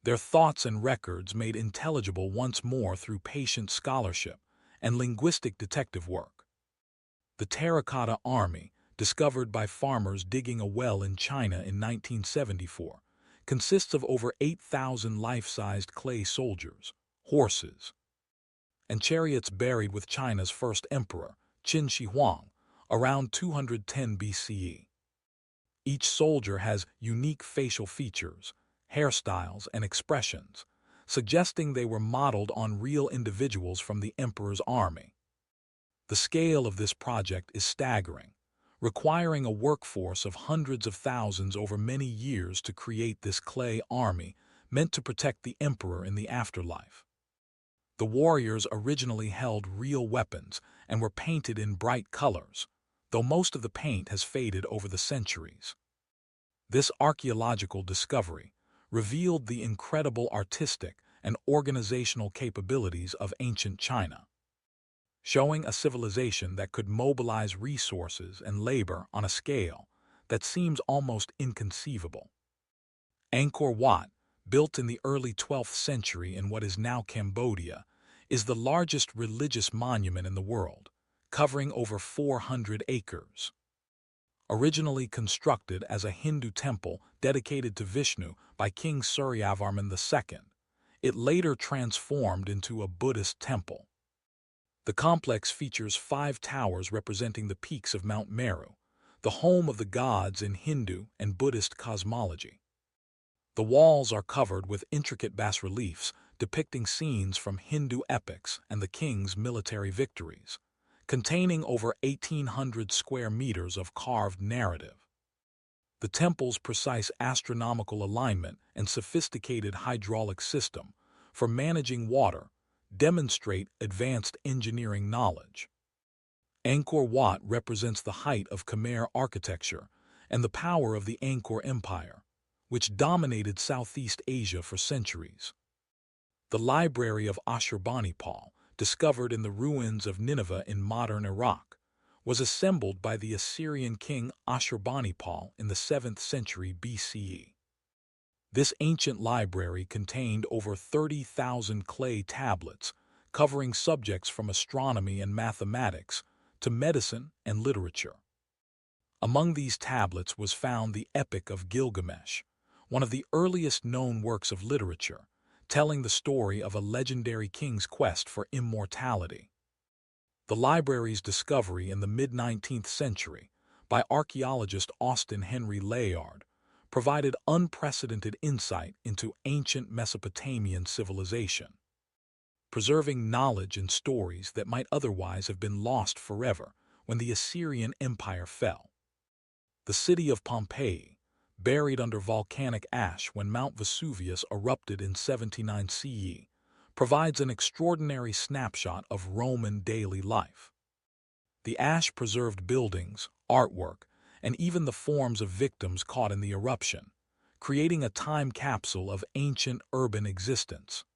Their thoughts and records made intelligible once more through patient scholarship and linguistic detective work. The terracotta army, discovered by farmers digging a well in China in 1974, consists of over 8,000 life-sized clay soldiers, horses, and chariots buried with China's first emperor, Qin Shi Huang, around 210 BCE. Each soldier has unique facial features, hairstyles, and expressions, suggesting they were modeled on real individuals from the emperor's army. The scale of this project is staggering, requiring a workforce of hundreds of thousands over many years to create this clay army meant to protect the emperor in the afterlife. The warriors originally held real weapons and were painted in bright colors, though most of the paint has faded over the centuries. This archaeological discovery revealed the incredible artistic and organizational capabilities of ancient China, showing a civilization that could mobilize resources and labor on a scale that seems almost inconceivable. Angkor Wat, built in the early 12th century in what is now Cambodia, is the largest religious monument in the world, covering over 400 acres. Originally constructed as a Hindu temple dedicated to Vishnu by King Suryavarman II, it later transformed into a Buddhist temple. The complex features 5 towers representing the peaks of Mount Meru, the home of the gods in Hindu and Buddhist cosmology. The walls are covered with intricate bas-reliefs depicting scenes from Hindu epics and the king's military victories, containing over 1,800 square meters of carved narrative. The temple's precise astronomical alignment and sophisticated hydraulic system for managing water demonstrate advanced engineering knowledge. Angkor Wat represents the height of Khmer architecture and the power of the Angkor Empire, which dominated Southeast Asia for centuries. The Library of Ashurbanipal, discovered in the ruins of Nineveh in modern Iraq, was assembled by the Assyrian king Ashurbanipal in the 7th century BCE. This ancient library contained over 30,000 clay tablets covering subjects from astronomy and mathematics to medicine and literature. Among these tablets was found the Epic of Gilgamesh, one of the earliest known works of literature, telling the story of a legendary king's quest for immortality. The library's discovery in the mid-19th century by archaeologist Austin Henry Layard provided unprecedented insight into ancient Mesopotamian civilization, preserving knowledge and stories that might otherwise have been lost forever when the Assyrian Empire fell. The city of Pompeii, buried under volcanic ash when Mount Vesuvius erupted in 79 CE, provides an extraordinary snapshot of Roman daily life. The ash-preserved buildings, artwork, and even the forms of victims caught in the eruption, creating a time capsule of ancient urban existence.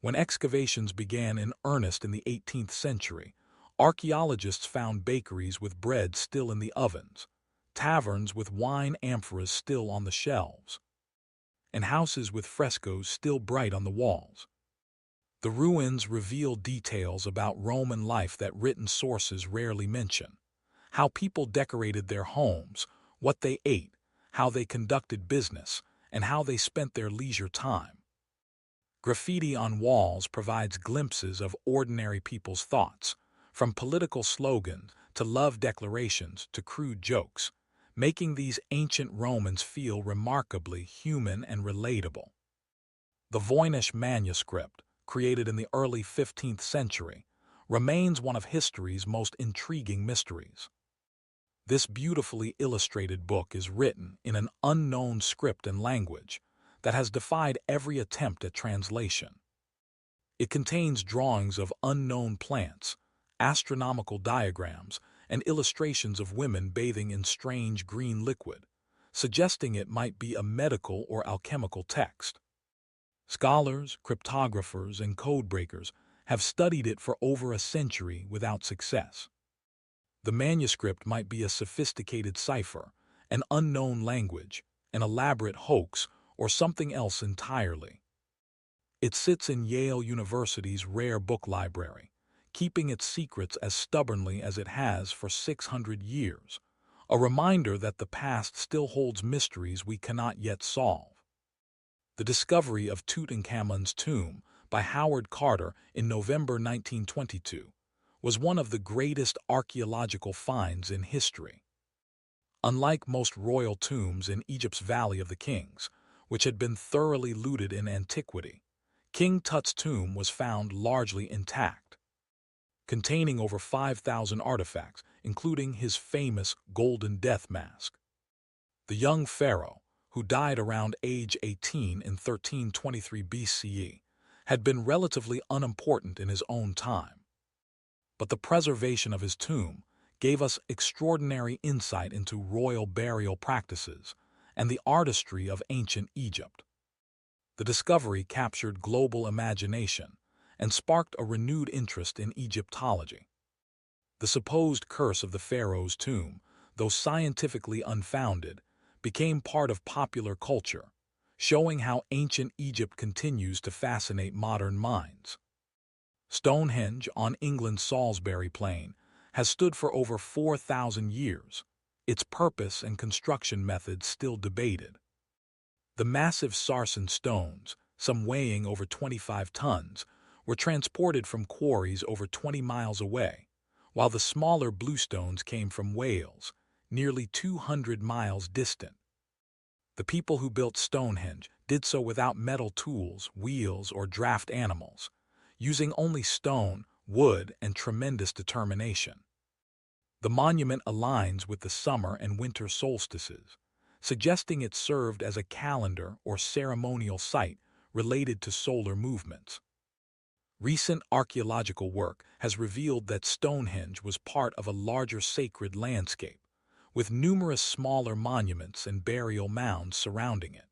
When excavations began in earnest in the 18th century, archaeologists found bakeries with bread still in the ovens, taverns with wine amphoras still on the shelves, and houses with frescoes still bright on the walls. The ruins reveal details about Roman life that written sources rarely mention: how people decorated their homes, what they ate, how they conducted business, and how they spent their leisure time. Graffiti on walls provides glimpses of ordinary people's thoughts, from political slogans to love declarations to crude jokes, making these ancient Romans feel remarkably human and relatable. The Voynich manuscript, created in the early 15th century, remains one of history's most intriguing mysteries. This beautifully illustrated book is written in an unknown script and language that has defied every attempt at translation. It contains drawings of unknown plants, astronomical diagrams, and illustrations of women bathing in strange green liquid, suggesting it might be a medical or alchemical text. Scholars, cryptographers, and codebreakers have studied it for over a century without success. The manuscript might be a sophisticated cipher, an unknown language, an elaborate hoax, or something else entirely. It sits in Yale University's rare book library, keeping its secrets as stubbornly as it has for 600 years, a reminder that the past still holds mysteries we cannot yet solve. The discovery of Tutankhamun's tomb by Howard Carter in November 1922 was one of the greatest archaeological finds in history. Unlike most royal tombs in Egypt's Valley of the Kings, which had been thoroughly looted in antiquity, King Tut's tomb was found largely intact, containing over 5,000 artifacts, including his famous golden death mask. The young pharaoh, who died around age 18 in 1323 BCE, had been relatively unimportant in his own time. But the preservation of his tomb gave us extraordinary insight into royal burial practices and the artistry of ancient Egypt. The discovery captured global imagination and sparked a renewed interest in Egyptology. The supposed curse of the pharaoh's tomb, though scientifically unfounded, became part of popular culture, showing how ancient Egypt continues to fascinate modern minds. Stonehenge on England's Salisbury Plain has stood for over 4,000 years, its purpose and construction methods still debated. The massive sarsen stones, some weighing over 25 tons, were transported from quarries over 20 miles away, while the smaller bluestones came from Wales, nearly 200 miles distant. The people who built Stonehenge did so without metal tools, wheels, or draft animals, using only stone, wood, and tremendous determination. The monument aligns with the summer and winter solstices, suggesting it served as a calendar or ceremonial site related to solar movements. Recent archaeological work has revealed that Stonehenge was part of a larger sacred landscape, with numerous smaller monuments and burial mounds surrounding it.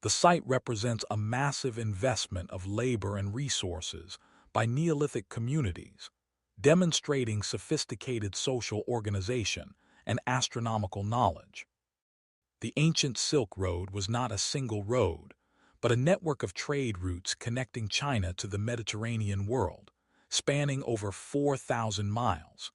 The site represents a massive investment of labor and resources by Neolithic communities, demonstrating sophisticated social organization and astronomical knowledge. The ancient Silk Road was not a single road, but a network of trade routes connecting China to the Mediterranean world, spanning over 4,000 miles.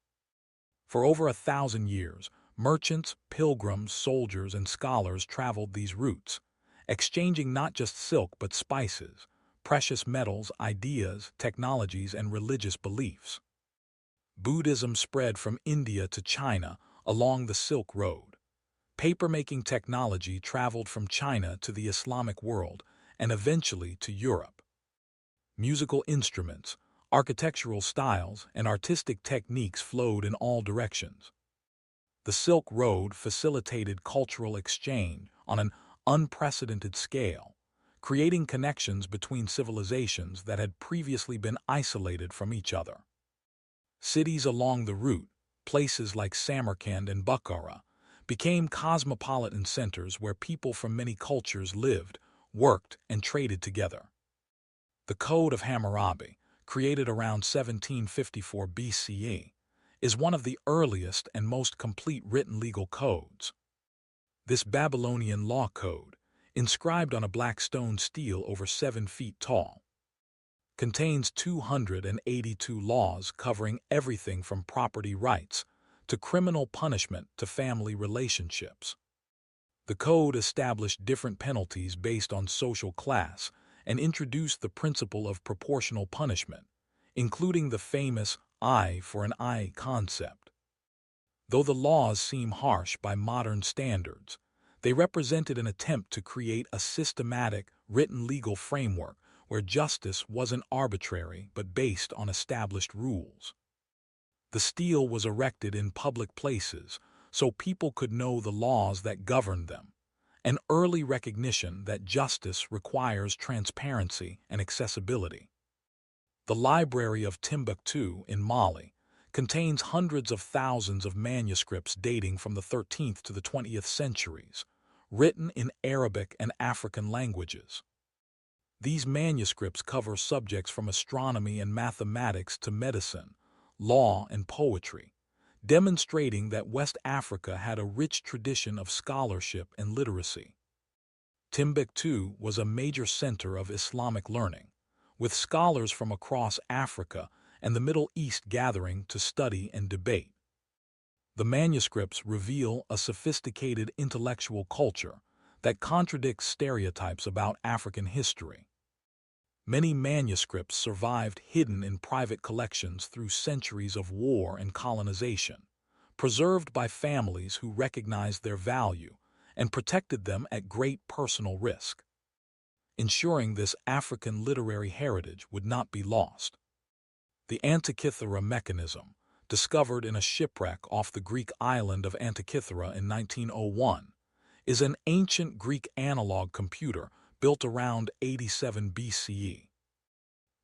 For over 1,000 years, merchants, pilgrims, soldiers, and scholars traveled these routes, exchanging not just silk but spices, precious metals, ideas, technologies, and religious beliefs. Buddhism spread from India to China along the Silk Road. Papermaking technology traveled from China to the Islamic world and eventually to Europe. Musical instruments, architectural styles, and artistic techniques flowed in all directions. The Silk Road facilitated cultural exchange on an unprecedented scale, creating connections between civilizations that had previously been isolated from each other. Cities along the route, places like Samarkand and Bukhara, became cosmopolitan centers where people from many cultures lived, worked, and traded together. The Code of Hammurabi, created around 1754 BCE, is one of the earliest and most complete written legal codes. This Babylonian law code, inscribed on a black stone stele over 7 feet tall, contains 282 laws covering everything from property rights to criminal punishment to family relationships. The code established different penalties based on social class and introduced the principle of proportional punishment, including the famous eye for an eye concept. Though the laws seem harsh by modern standards, they represented an attempt to create a systematic, written legal framework where justice wasn't arbitrary but based on established rules. The stele was erected in public places so people could know the laws that governed them, an early recognition that justice requires transparency and accessibility. The Library of Timbuktu in Mali contains hundreds of thousands of manuscripts dating from the 13th to the 20th centuries, written in Arabic and African languages. These manuscripts cover subjects from astronomy and mathematics to medicine, law, and poetry, demonstrating that West Africa had a rich tradition of scholarship and literacy. Timbuktu was a major center of Islamic learning, with scholars from across Africa and the Middle East gathering to study and debate. The manuscripts reveal a sophisticated intellectual culture that contradicts stereotypes about African history. Many manuscripts survived hidden in private collections through centuries of war and colonization, preserved by families who recognized their value and protected them at great personal risk, ensuring this African literary heritage would not be lost. The Antikythera mechanism, discovered in a shipwreck off the Greek island of Antikythera in 1901, is an ancient Greek analog computer built around 87 BCE.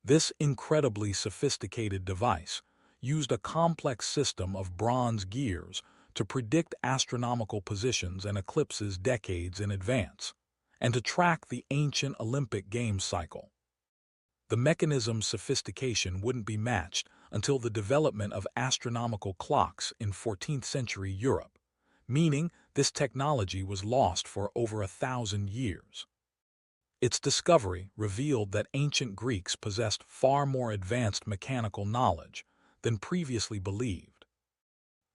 This incredibly sophisticated device used a complex system of bronze gears to predict astronomical positions and eclipses decades in advance, and to track the ancient Olympic Games cycle. The mechanism's sophistication wouldn't be matched until the development of astronomical clocks in 14th century Europe, meaning this technology was lost for over 1,000 years. Its discovery revealed that ancient Greeks possessed far more advanced mechanical knowledge than previously believed,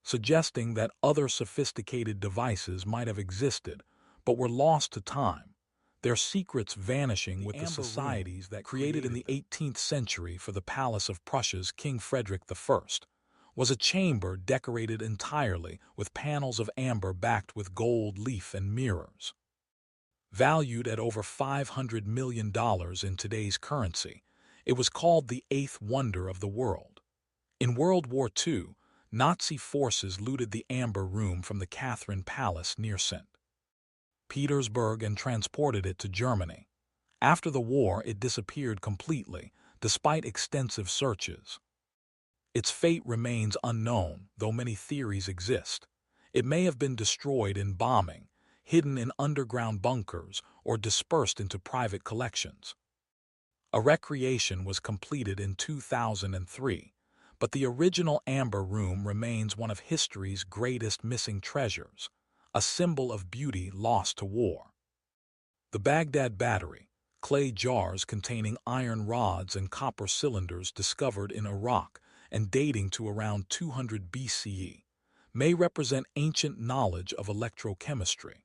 suggesting that other sophisticated devices might have existed but were lost to time, their secrets vanishing with the societies that created in the 18th century for the palace of Prussia's King Frederick I, was a chamber decorated entirely with panels of amber backed with gold leaf and mirrors. Valued at over $500 million in today's currency, it was called the eighth wonder of the world. In World War II, Nazi forces looted the Amber Room from the Catherine Palace near St. Petersburg and transported it to Germany. After the war, it disappeared completely, despite extensive searches. Its fate remains unknown, though many theories exist. It may have been destroyed in bombing, hidden in underground bunkers, or dispersed into private collections. A recreation was completed in 2003, but the original Amber Room remains one of history's greatest missing treasures, a symbol of beauty lost to war. The Baghdad Battery, clay jars containing iron rods and copper cylinders discovered in Iraq and dating to around 200 BCE, may represent ancient knowledge of electrochemistry.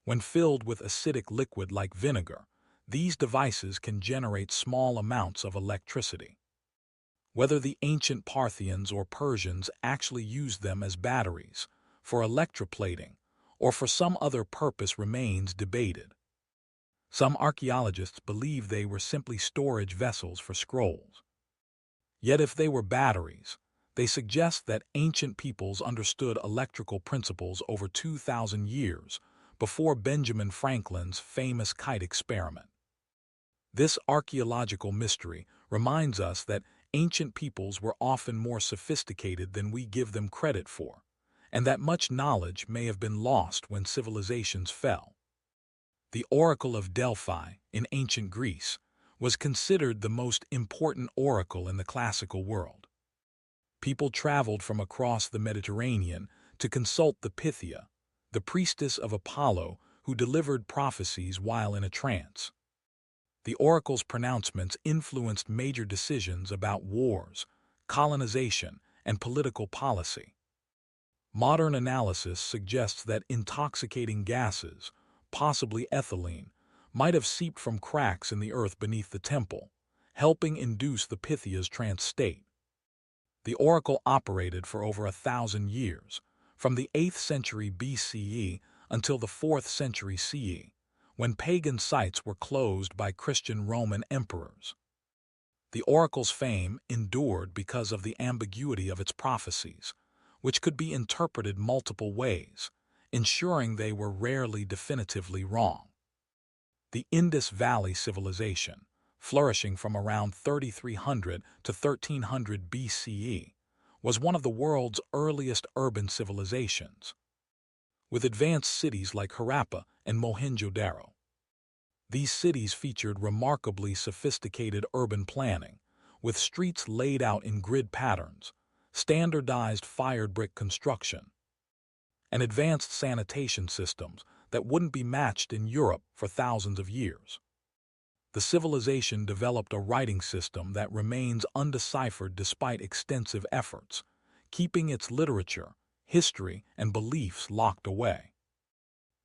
When filled with acidic liquid like vinegar, these devices can generate small amounts of electricity. Whether the ancient Parthians or Persians actually used them as batteries, for electroplating, or for some other purpose remains debated. Some archaeologists believe they were simply storage vessels for scrolls. Yet if they were batteries, they suggest that ancient peoples understood electrical principles over 2,000 years before Benjamin Franklin's famous kite experiment. This archaeological mystery reminds us that ancient peoples were often more sophisticated than we give them credit for, and that much knowledge may have been lost when civilizations fell. The Oracle of Delphi in ancient Greece was considered the most important oracle in the classical world. People traveled from across the Mediterranean to consult the Pythia, the priestess of Apollo who delivered prophecies while in a trance. The oracle's pronouncements influenced major decisions about wars, colonization, and political policy. Modern analysis suggests that intoxicating gases, possibly ethylene, might have seeped from cracks in the earth beneath the temple, helping induce the Pythia's trance state. The oracle operated for over 1,000 years, from the 8th century BCE until the 4th century CE, when pagan sites were closed by Christian Roman emperors. The oracle's fame endured because of the ambiguity of its prophecies, which could be interpreted multiple ways, ensuring they were rarely definitively wrong. The Indus Valley Civilization, flourishing from around 3300 to 1300 BCE, was one of the world's earliest urban civilizations, with advanced cities like Harappa and Mohenjo-Daro. These cities featured remarkably sophisticated urban planning, with streets laid out in grid patterns, standardized fired brick construction, and advanced sanitation systems that wouldn't be matched in Europe for thousands of years. The civilization developed a writing system that remains undeciphered despite extensive efforts, keeping its literature, history, and beliefs locked away.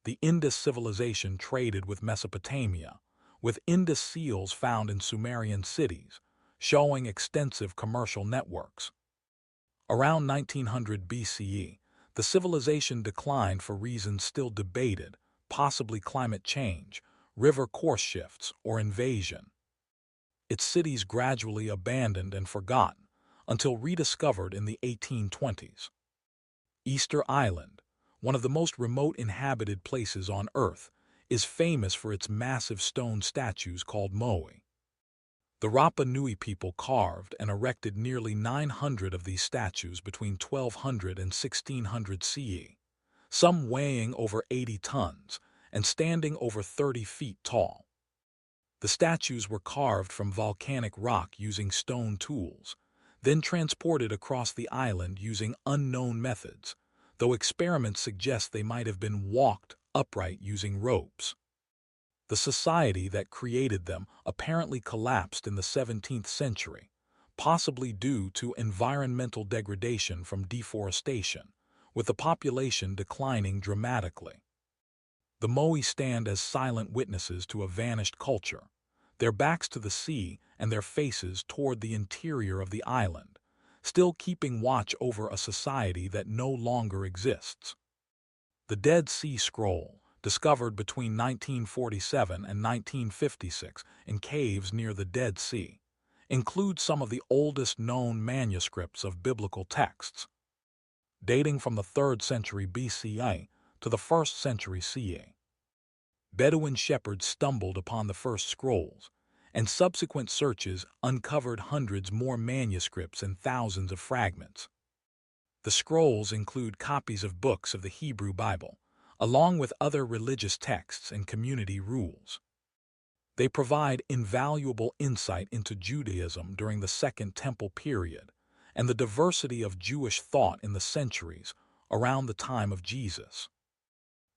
The Indus civilization traded with Mesopotamia, with Indus seals found in Sumerian cities, showing extensive commercial networks. Around 1900 BCE, the civilization declined for reasons still debated, possibly climate change, river course shifts, or invasion. Its cities gradually abandoned and forgotten until rediscovered in the 1820s. Easter Island, one of the most remote inhabited places on Earth, is famous for its massive stone statues called moai. The Rapa Nui people carved and erected nearly 900 of these statues between 1200 and 1600 CE, some weighing over 80 tons and standing over 30 feet tall. The statues were carved from volcanic rock using stone tools, then transported across the island using unknown methods, though experiments suggest they might have been walked upright using ropes. The society that created them apparently collapsed in the 17th century, possibly due to environmental degradation from deforestation, with the population declining dramatically. The moai stand as silent witnesses to a vanished culture, their backs to the sea and their faces toward the interior of the island, still keeping watch over a society that no longer exists. The Dead Sea Scroll, discovered between 1947 and 1956 in caves near the Dead Sea, includes some of the oldest known manuscripts of biblical texts, dating from the 3rd century BCE to the 1st century CE. Bedouin shepherds stumbled upon the first scrolls, and subsequent searches uncovered hundreds more manuscripts and thousands of fragments. The scrolls include copies of books of the Hebrew Bible, along with other religious texts and community rules. They provide invaluable insight into Judaism during the Second Temple period and the diversity of Jewish thought in the centuries around the time of Jesus.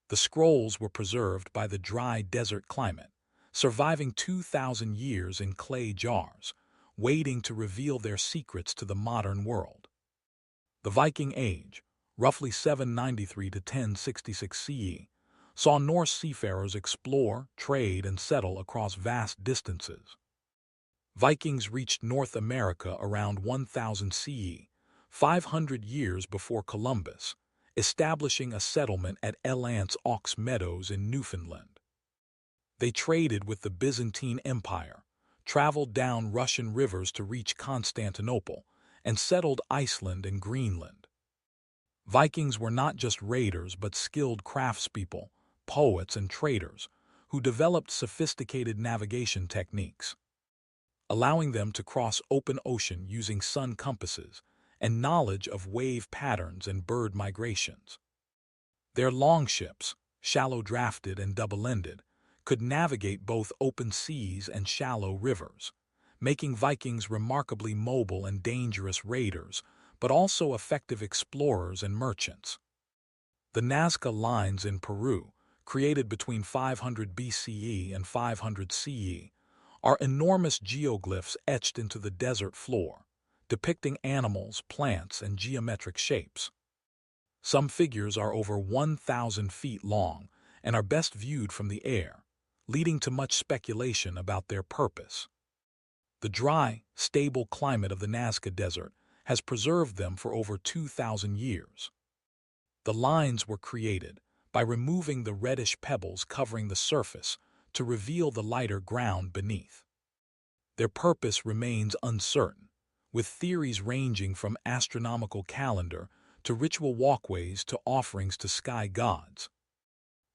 The scrolls were preserved by the dry desert climate, surviving 2,000 years in clay jars, waiting to reveal their secrets to the modern world. The Viking Age, roughly 793 to 1066 CE, saw Norse seafarers explore, trade, and settle across vast distances. Vikings reached North America around 1000 CE, 500 years before Columbus, establishing a settlement at Elant's Ox Meadows in Newfoundland. They traded with the Byzantine Empire, traveled down Russian rivers to reach Constantinople, and settled Iceland and Greenland. Vikings were not just raiders but skilled craftspeople, poets, and traders who developed sophisticated navigation techniques, allowing them to cross open ocean using sun compasses and knowledge of wave patterns and bird migrations. Their longships, shallow-drafted and double-ended, could navigate both open seas and shallow rivers, making Vikings remarkably mobile and dangerous raiders, but also effective explorers and merchants. The Nazca lines in Peru, created between 500 BCE and 500 CE, are enormous geoglyphs etched into the desert floor, depicting animals, plants, and geometric shapes. Some figures are over 1,000 feet long and are best viewed from the air, leading to much speculation about their purpose. The dry, stable climate of the Nazca Desert has preserved them for over 2,000 years. The lines were created by removing the reddish pebbles covering the surface to reveal the lighter ground beneath. Their purpose remains uncertain, with theories ranging from astronomical calendar to ritual walkways to offerings to sky gods.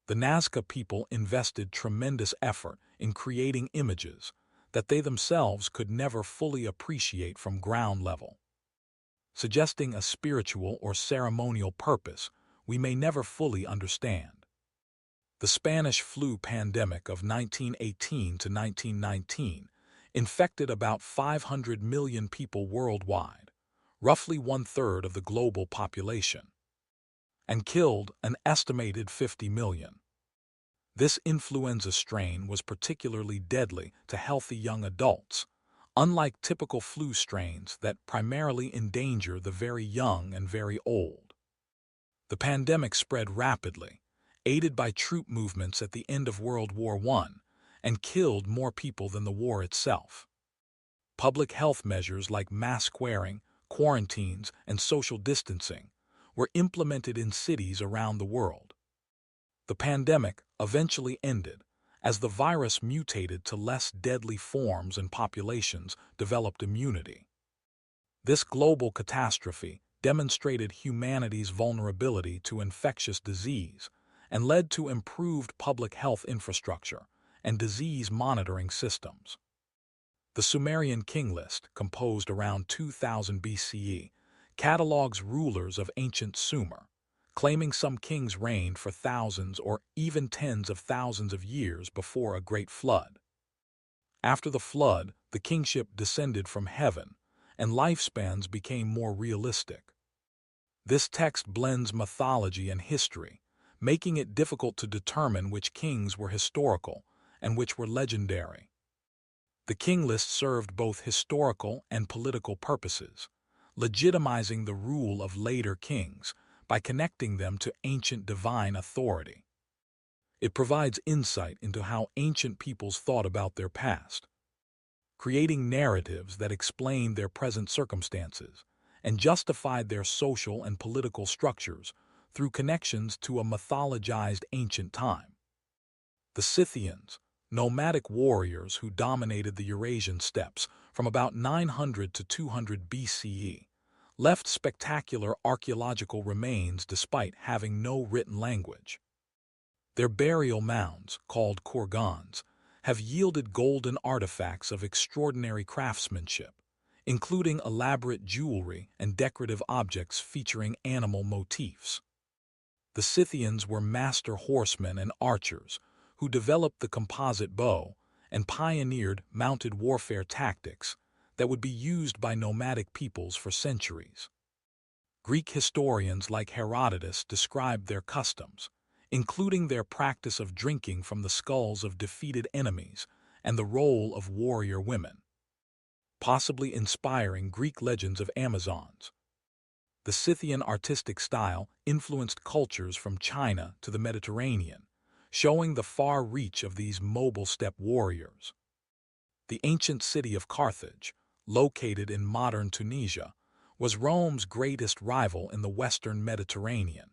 The Nazca people invested tremendous effort in creating images that they themselves could never fully appreciate from ground level, suggesting a spiritual or ceremonial purpose we may never fully understand. The Spanish flu pandemic of 1918 to 1919 infected about 500 million people worldwide, roughly 1/3 of the global population, and killed an estimated 50 million. This influenza strain was particularly deadly to healthy young adults, unlike typical flu strains that primarily endanger the very young and very old. The pandemic spread rapidly, aided by troop movements at the end of World War I, and killed more people than the war itself. Public health measures like mask wearing, quarantines, and social distancing were implemented in cities around the world. The pandemic eventually ended as the virus mutated to less deadly forms and populations developed immunity. This global catastrophe demonstrated humanity's vulnerability to infectious disease and led to improved public health infrastructure and disease monitoring systems. The Sumerian king list, composed around 2000 BCE, catalogs rulers of ancient Sumer, claiming some kings reigned for thousands or even tens of thousands of years before a great flood. After the flood, the kingship descended from heaven, and lifespans became more realistic. This text blends mythology and history, making it difficult to determine which kings were historical and which were legendary. The king list served both historical and political purposes, legitimizing the rule of later kings by connecting them to ancient divine authority. It provides insight into how ancient peoples thought about their past, creating narratives that explain their present circumstances and justified their social and political structures through connections to a mythologized ancient time. The Scythians, nomadic warriors who dominated the Eurasian steppes from about 900 to 200 BCE, left spectacular archaeological remains despite having no written language. Their burial mounds, called kurgans, have yielded golden artifacts of extraordinary craftsmanship, including elaborate jewelry and decorative objects featuring animal motifs. The Scythians were master horsemen and archers who developed the composite bow and pioneered mounted warfare tactics that would be used by nomadic peoples for centuries. Greek historians like Herodotus described their customs, including their practice of drinking from the skulls of defeated enemies and the role of warrior women, possibly inspiring Greek legends of Amazons. The Scythian artistic style influenced cultures from China to the Mediterranean, showing the far reach of these mobile steppe warriors. The ancient city of Carthage, located in modern Tunisia, was Rome's greatest rival in the western Mediterranean.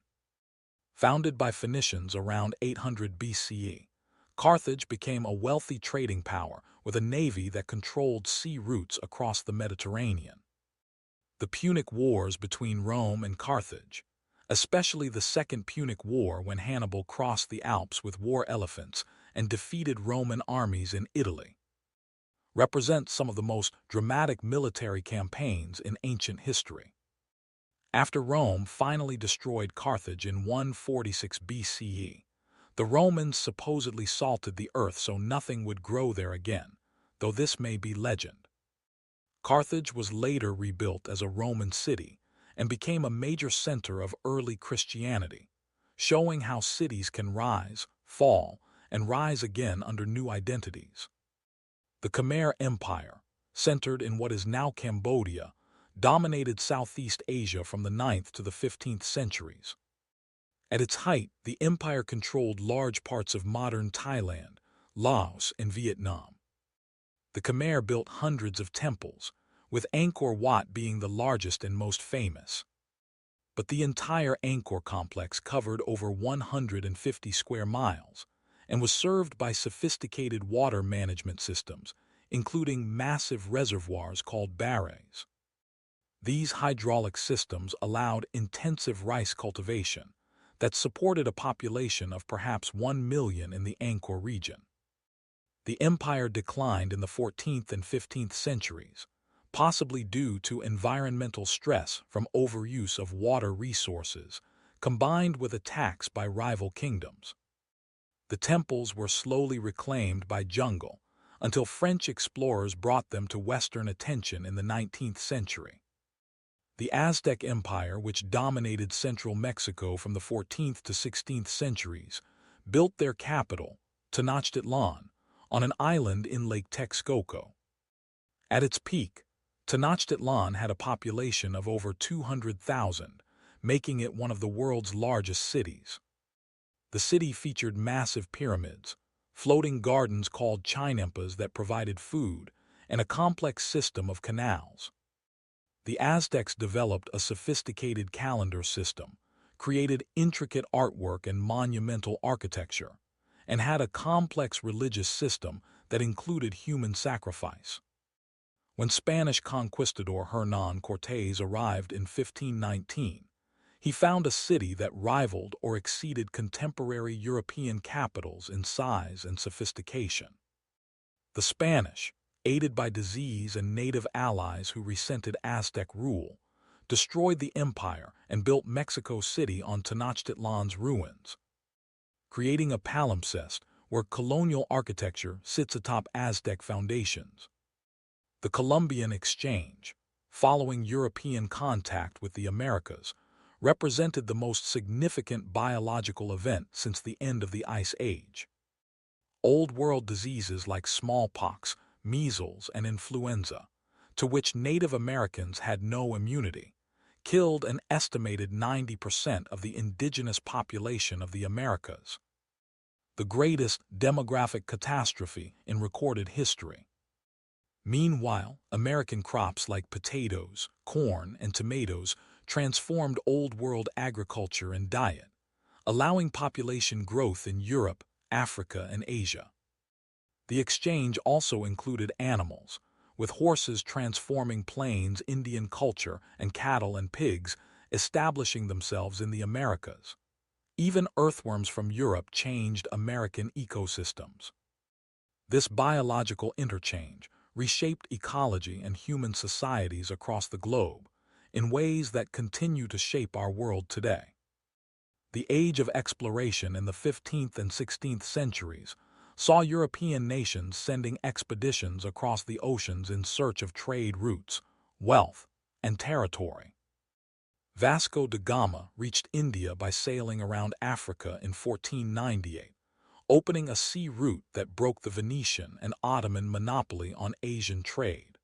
Founded by Phoenicians around 800 BCE, Carthage became a wealthy trading power with a navy that controlled sea routes across the Mediterranean. The Punic Wars between Rome and Carthage, especially the Second Punic War when Hannibal crossed the Alps with war elephants and defeated Roman armies in Italy, represent some of the most dramatic military campaigns in ancient history. After Rome finally destroyed Carthage in 146 BCE, the Romans supposedly salted the earth so nothing would grow there again, though this may be legend. Carthage was later rebuilt as a Roman city and became a major center of early Christianity, showing how cities can rise, fall, and rise again under new identities. The Khmer Empire, centered in what is now Cambodia, dominated Southeast Asia from the 9th to the 15th centuries. At its height, the empire controlled large parts of modern Thailand, Laos, and Vietnam. The Khmer built hundreds of temples, with Angkor Wat being the largest and most famous. But the entire Angkor complex covered over 150 square miles and was served by sophisticated water management systems, including massive reservoirs called barrays. These hydraulic systems allowed intensive rice cultivation that supported a population of perhaps 1 million in the Angkor region. The empire declined in the 14th and 15th centuries, possibly due to environmental stress from overuse of water resources, combined with attacks by rival kingdoms. The temples were slowly reclaimed by jungle until French explorers brought them to Western attention in the 19th century. The Aztec Empire, which dominated central Mexico from the 14th to 16th centuries, built their capital, Tenochtitlan, on an island in Lake Texcoco. At its peak, Tenochtitlan had a population of over 200,000, making it one of the world's largest cities. The city featured massive pyramids, floating gardens called chinempas that provided food, and a complex system of canals. The Aztecs developed a sophisticated calendar system, created intricate artwork and monumental architecture, and had a complex religious system that included human sacrifice. When Spanish conquistador Hernán Cortés arrived in 1519, he found a city that rivaled or exceeded contemporary European capitals in size and sophistication. The Spanish, aided by disease and native allies who resented Aztec rule, destroyed the empire and built Mexico City on Tenochtitlan's ruins, creating a palimpsest where colonial architecture sits atop Aztec foundations. The Columbian Exchange, following European contact with the Americas, represented the most significant biological event since the end of the Ice Age. Old World diseases like smallpox, measles, and influenza, to which Native Americans had no immunity, killed an estimated 90% of the indigenous population of the Americas. The greatest demographic catastrophe in recorded history. Meanwhile, American crops like potatoes, corn, and tomatoes transformed Old World agriculture and diet, allowing population growth in Europe, Africa, and Asia. The exchange also included animals, with horses transforming plains Indian culture and cattle and pigs establishing themselves in the Americas. Even earthworms from Europe changed American ecosystems. This biological interchange reshaped ecology and human societies across the globe in ways that continue to shape our world today. The age of exploration in the 15th and 16th centuries saw European nations sending expeditions across the oceans in search of trade routes, wealth, and territory. Vasco da Gama reached India by sailing around Africa in 1498, opening a sea route that broke the Venetian and Ottoman monopoly on Asian trade.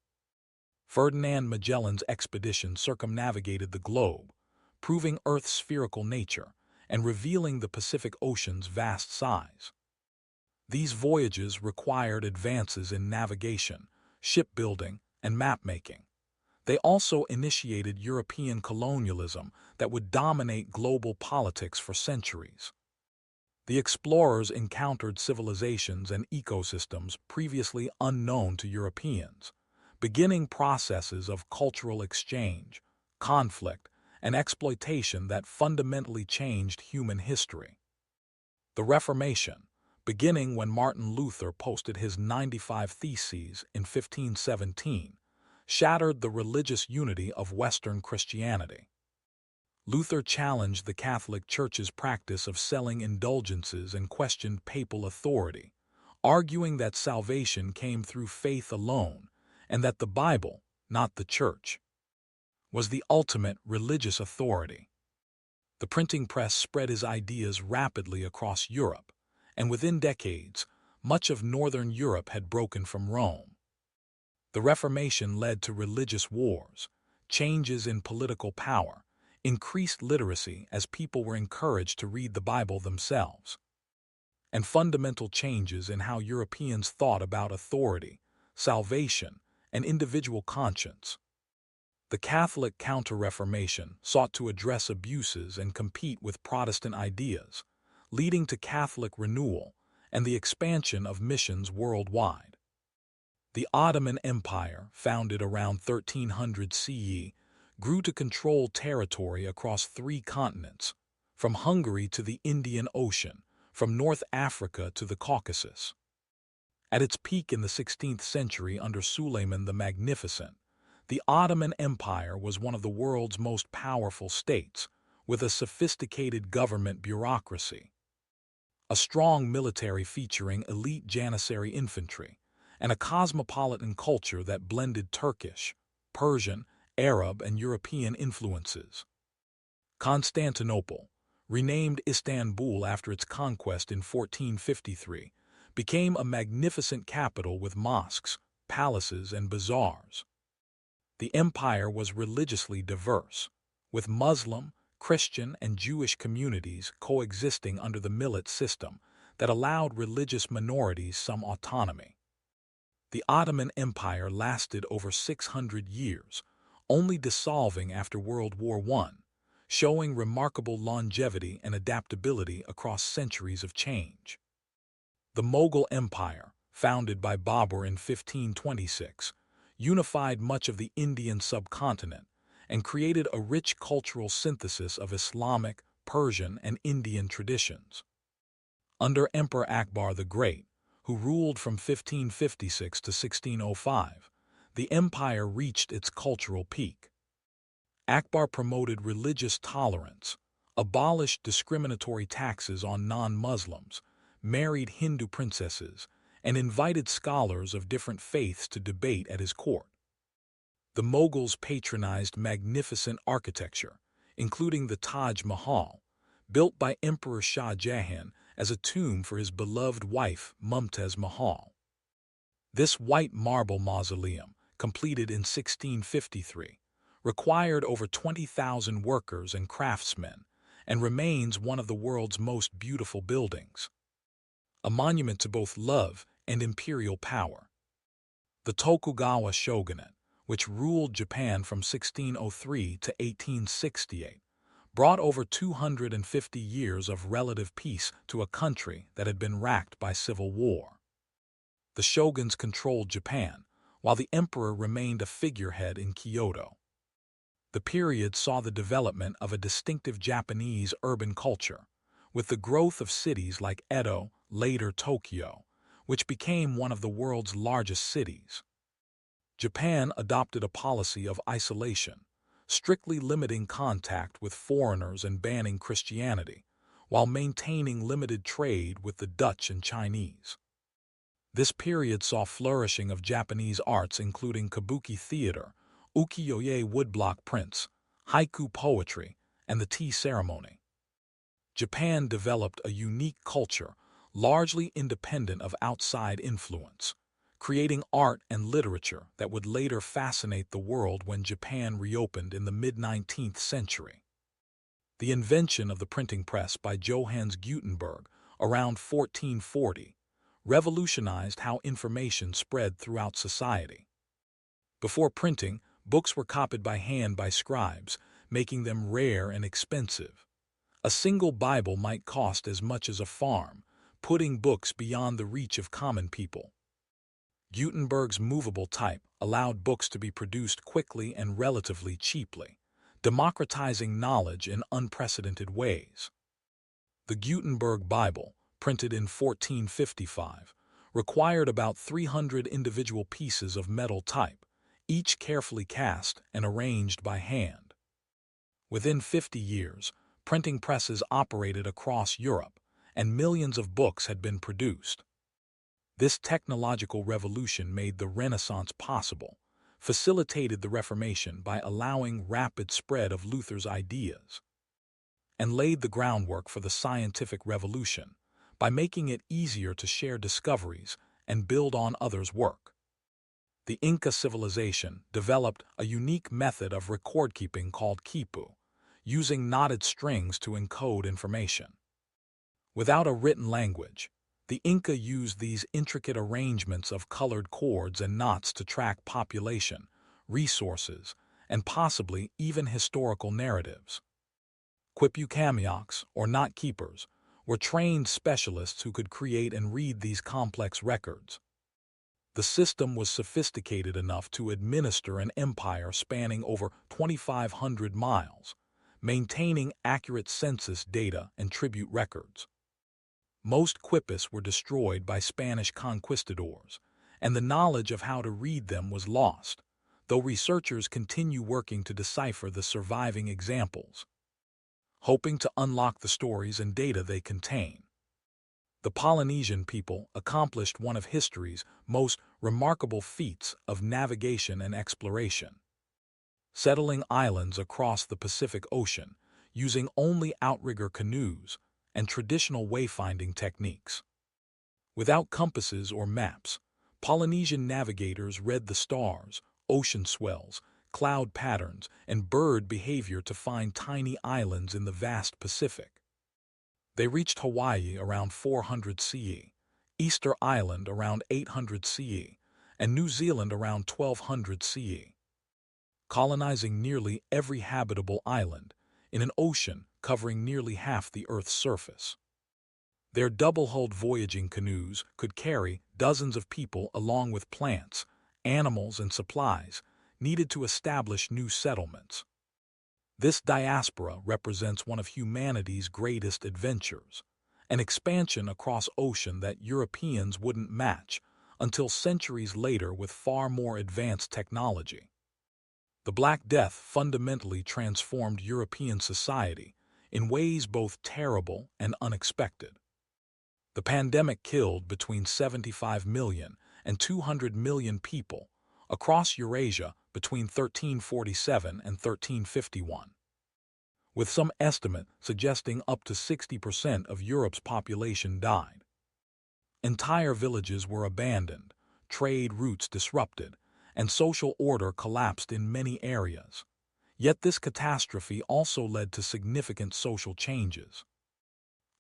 Ferdinand Magellan's expedition circumnavigated the globe, proving Earth's spherical nature and revealing the Pacific Ocean's vast size. These voyages required advances in navigation, shipbuilding, and map-making. They also initiated European colonialism that would dominate global politics for centuries. The explorers encountered civilizations and ecosystems previously unknown to Europeans, beginning processes of cultural exchange, conflict, and exploitation that fundamentally changed human history. The Reformation, beginning when Martin Luther posted his 95 Theses in 1517, shattered the religious unity of Western Christianity. Luther challenged the Catholic Church's practice of selling indulgences and questioned papal authority, arguing that salvation came through faith alone and that the Bible, not the Church, was the ultimate religious authority. The printing press spread his ideas rapidly across Europe, and within decades, much of Northern Europe had broken from Rome. The Reformation led to religious wars, changes in political power, increased literacy as people were encouraged to read the Bible themselves, and fundamental changes in how Europeans thought about authority, salvation, and individual conscience. The Catholic Counter-Reformation sought to address abuses and compete with Protestant ideas, leading to Catholic renewal and the expansion of missions worldwide. The Ottoman Empire, founded around 1300 CE, grew to control territory across 3 continents, from Hungary to the Indian Ocean, from North Africa to the Caucasus. At its peak in the 16th century under Suleiman the Magnificent, the Ottoman Empire was one of the world's most powerful states, with a sophisticated government bureaucracy, a strong military featuring elite Janissary infantry, and a cosmopolitan culture that blended Turkish, Persian, Arab, and European influences. Constantinople, renamed Istanbul after its conquest in 1453, became a magnificent capital with mosques, palaces, and bazaars. The empire was religiously diverse, with Muslim, Christian, and Jewish communities coexisting under the millet system that allowed religious minorities some autonomy. The Ottoman Empire lasted over 600 years, only dissolving after World War I, showing remarkable longevity and adaptability across centuries of change. The Mughal Empire, founded by Babur in 1526, unified much of the Indian subcontinent and created a rich cultural synthesis of Islamic, Persian, and Indian traditions. Under Emperor Akbar the Great, who ruled from 1556 to 1605, the empire reached its cultural peak. Akbar promoted religious tolerance, abolished discriminatory taxes on non-Muslims, married Hindu princesses, and invited scholars of different faiths to debate at his court. The Mughals patronized magnificent architecture, including the Taj Mahal, built by Emperor Shah Jahan as a tomb for his beloved wife Mumtaz Mahal. This white marble mausoleum, completed in 1653, required over 20,000 workers and craftsmen, and remains one of the world's most beautiful buildings, a monument to both love and imperial power. The Tokugawa shogunate, which ruled Japan from 1603 to 1868, brought over 250 years of relative peace to a country that had been racked by civil war. The shoguns controlled Japan, while the emperor remained a figurehead in Kyoto. The period saw the development of a distinctive Japanese urban culture, with the growth of cities like Edo, later Tokyo, which became one of the world's largest cities. Japan adopted a policy of isolation, strictly limiting contact with foreigners and banning Christianity, while maintaining limited trade with the Dutch and Chinese. This period saw flourishing of Japanese arts including kabuki theater, ukiyo-e woodblock prints, haiku poetry, and the tea ceremony. Japan developed a unique culture, largely independent of outside influence, creating art and literature that would later fascinate the world when Japan reopened in the mid-19th century. The invention of the printing press by Johannes Gutenberg around 1440 revolutionized how information spread throughout society. Before printing, books were copied by hand by scribes, making them rare and expensive. A single Bible might cost as much as a farm, putting books beyond the reach of common people. Gutenberg's movable type allowed books to be produced quickly and relatively cheaply, democratizing knowledge in unprecedented ways. The Gutenberg Bible, printed in 1455, required about 300 individual pieces of metal type, each carefully cast and arranged by hand. Within 50 years, printing presses operated across Europe, and millions of books had been produced. This technological revolution made the Renaissance possible, facilitated the Reformation by allowing rapid spread of Luther's ideas, and laid the groundwork for the scientific revolution by making it easier to share discoveries and build on others' work. The Inca civilization developed a unique method of record-keeping called quipu, using knotted strings to encode information. Without a written language, the Inca used these intricate arrangements of colored cords and knots to track population, resources, and possibly even historical narratives. Quipucamiocs, or knot keepers, were trained specialists who could create and read these complex records. The system was sophisticated enough to administer an empire spanning over 2,500 miles, maintaining accurate census data and tribute records. Most quipus were destroyed by Spanish conquistadors, and the knowledge of how to read them was lost, though researchers continue working to decipher the surviving examples, hoping to unlock the stories and data they contain. The Polynesian people accomplished one of history's most remarkable feats of navigation and exploration, settling islands across the Pacific Ocean using only outrigger canoes and traditional wayfinding techniques. Without compasses or maps, Polynesian navigators read the stars, ocean swells, cloud patterns, and bird behavior to find tiny islands in the vast Pacific. They reached Hawaii around 400 CE, Easter Island around 800 CE, and New Zealand around 1200 CE, colonizing nearly every habitable island in an ocean covering nearly half the Earth's surface. Their double-hulled voyaging canoes could carry dozens of people along with plants, animals, and supplies needed to establish new settlements. This diaspora represents one of humanity's greatest adventures, an expansion across ocean that Europeans wouldn't match until centuries later with far more advanced technology. The Black Death fundamentally transformed European society in ways both terrible and unexpected. The pandemic killed between 75 million and 200 million people across Eurasia between 1347 and 1351, with some estimate suggesting up to 60% of Europe's population died. Entire villages were abandoned, trade routes disrupted, and social order collapsed in many areas. Yet this catastrophe also led to significant social changes.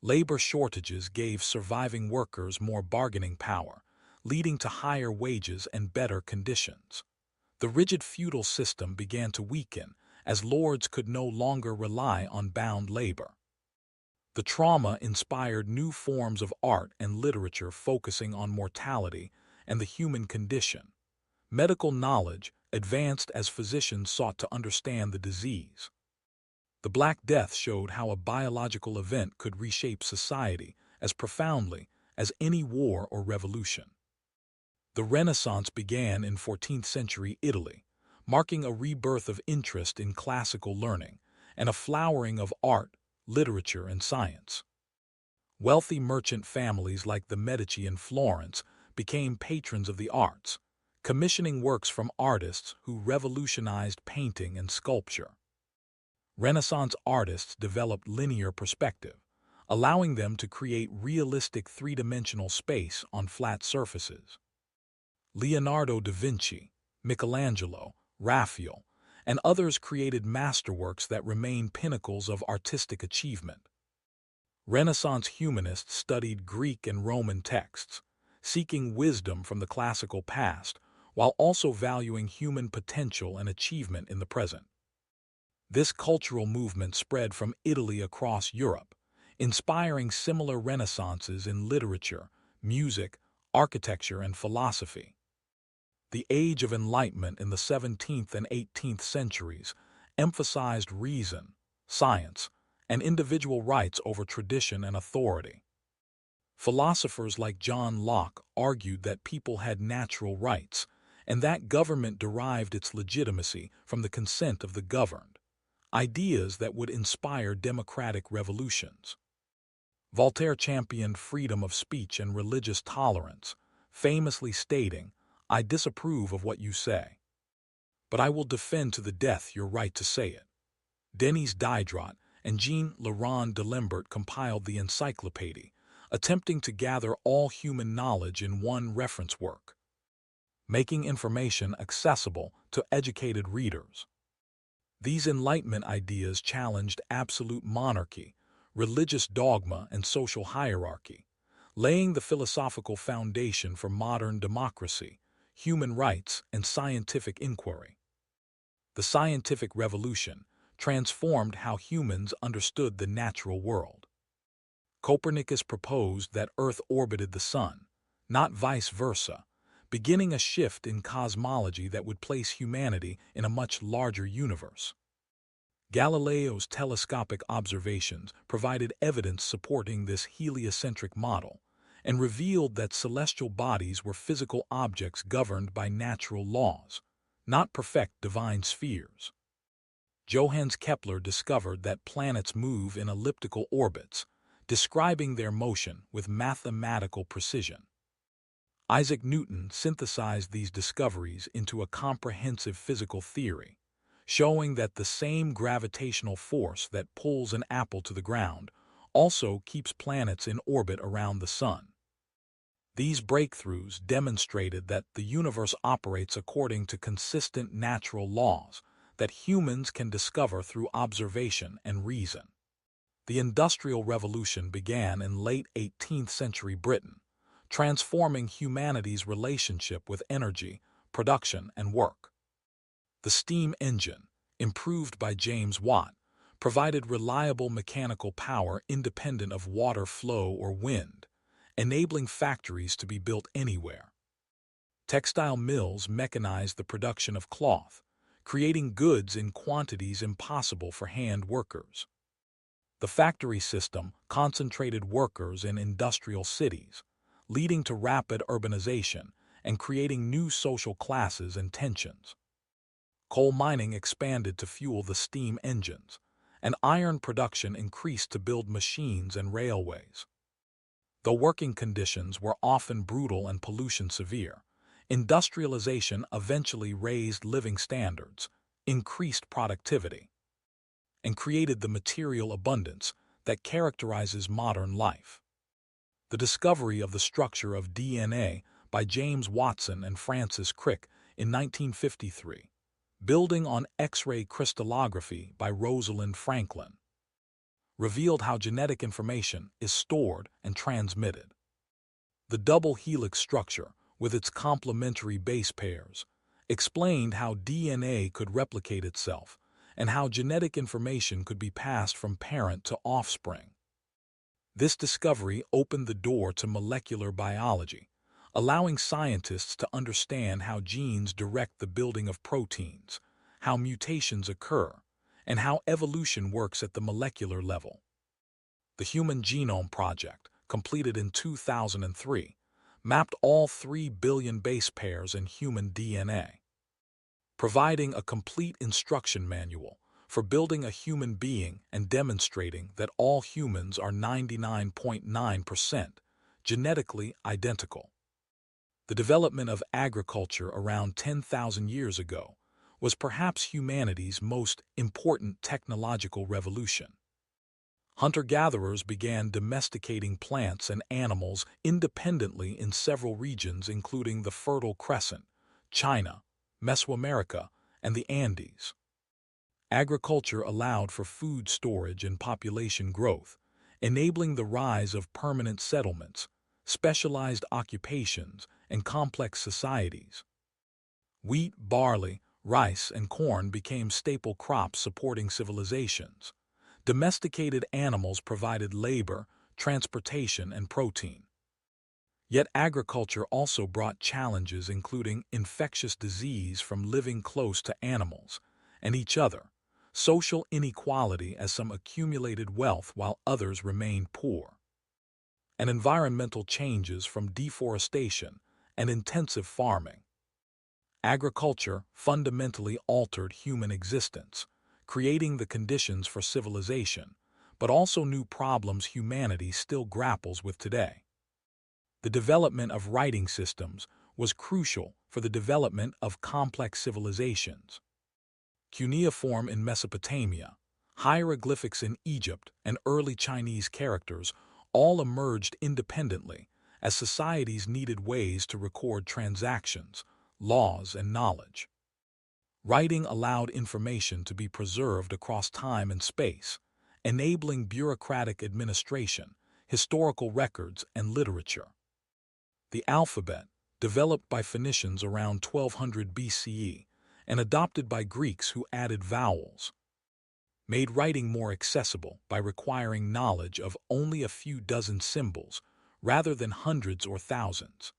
Labor shortages gave surviving workers more bargaining power, leading to higher wages and better conditions. The rigid feudal system began to weaken as lords could no longer rely on bound labor. The trauma inspired new forms of art and literature focusing on mortality and the human condition. Medical knowledge advanced as physicians sought to understand the disease. The Black Death showed how a biological event could reshape society as profoundly as any war or revolution. The Renaissance began in 14th century Italy, marking a rebirth of interest in classical learning and a flowering of art, literature, and science. Wealthy merchant families like the Medici in Florence became patrons of the arts, commissioning works from artists who revolutionized painting and sculpture. Renaissance artists developed linear perspective, allowing them to create realistic three-dimensional space on flat surfaces. Leonardo da Vinci, Michelangelo, Raphael, and others created masterworks that remain pinnacles of artistic achievement. Renaissance humanists studied Greek and Roman texts, seeking wisdom from the classical past while also valuing human potential and achievement in the present. This cultural movement spread from Italy across Europe, inspiring similar renaissances in literature, music, architecture, and philosophy. The Age of Enlightenment in the 17th and 18th centuries emphasized reason, science, and individual rights over tradition and authority. Philosophers like John Locke argued that people had natural rights, and that government derived its legitimacy from the consent of the governed, ideas that would inspire democratic revolutions. Voltaire championed freedom of speech and religious tolerance, famously stating, "I disapprove of what you say, but I will defend to the death your right to say it." Denis Diderot and Jean-Laurent D'Alembert compiled the Encyclopédie, attempting to gather all human knowledge in one reference work, making information accessible to educated readers. These Enlightenment ideas challenged absolute monarchy, religious dogma, and social hierarchy, laying the philosophical foundation for modern democracy, human rights, and scientific inquiry. The scientific revolution transformed how humans understood the natural world. Copernicus proposed that Earth orbited the Sun, not vice versa, beginning a shift in cosmology that would place humanity in a much larger universe. Galileo's telescopic observations provided evidence supporting this heliocentric model and revealed that celestial bodies were physical objects governed by natural laws, not perfect divine spheres. Johannes Kepler discovered that planets move in elliptical orbits, describing their motion with mathematical precision. Isaac Newton synthesized these discoveries into a comprehensive physical theory, showing that the same gravitational force that pulls an apple to the ground also keeps planets in orbit around the Sun. These breakthroughs demonstrated that the universe operates according to consistent natural laws that humans can discover through observation and reason. The Industrial Revolution began in late 18th century Britain, transforming humanity's relationship with energy, production, and work. The steam engine, improved by James Watt, provided reliable mechanical power independent of water flow or wind, enabling factories to be built anywhere. Textile mills mechanized the production of cloth, creating goods in quantities impossible for hand workers. The factory system concentrated workers in industrial cities, leading to rapid urbanization and creating new social classes and tensions. Coal mining expanded to fuel the steam engines, and iron production increased to build machines and railways. Though working conditions were often brutal and pollution severe, industrialization eventually raised living standards, increased productivity, and created the material abundance that characterizes modern life. The discovery of the structure of DNA by James Watson and Francis Crick in 1953, building on X-ray crystallography by Rosalind Franklin, revealed how genetic information is stored and transmitted. The double helix structure, with its complementary base pairs, explained how DNA could replicate itself and how genetic information could be passed from parent to offspring. This discovery opened the door to molecular biology, allowing scientists to understand how genes direct the building of proteins, how mutations occur, and how evolution works at the molecular level. The Human Genome Project, completed in 2003, mapped all 3 billion base pairs in human DNA, providing a complete instruction manual for building a human being and demonstrating that all humans are 99.9% genetically identical. The development of agriculture around 10,000 years ago was perhaps humanity's most important technological revolution. Hunter-gatherers began domesticating plants and animals independently in several regions including the Fertile Crescent, China, Mesoamerica, and the Andes. Agriculture allowed for food storage and population growth, enabling the rise of permanent settlements, specialized occupations, and complex societies. Wheat, barley, rice, and corn became staple crops supporting civilizations. Domesticated animals provided labor, transportation, and protein. Yet agriculture also brought challenges including infectious disease from living close to animals and each other, social inequality as some accumulated wealth while others remained poor, and environmental changes from deforestation and intensive farming. Agriculture fundamentally altered human existence, creating the conditions for civilization, but also new problems humanity still grapples with today. The development of writing systems was crucial for the development of complex civilizations. Cuneiform in Mesopotamia, hieroglyphics in Egypt, and early Chinese characters all emerged independently as societies needed ways to record transactions, laws, and knowledge. Writing allowed information to be preserved across time and space, enabling bureaucratic administration, historical records, and literature. The alphabet, developed by Phoenicians around 1200 BCE and adopted by Greeks who added vowels, made writing more accessible by requiring knowledge of only a few dozen symbols rather than hundreds or thousands.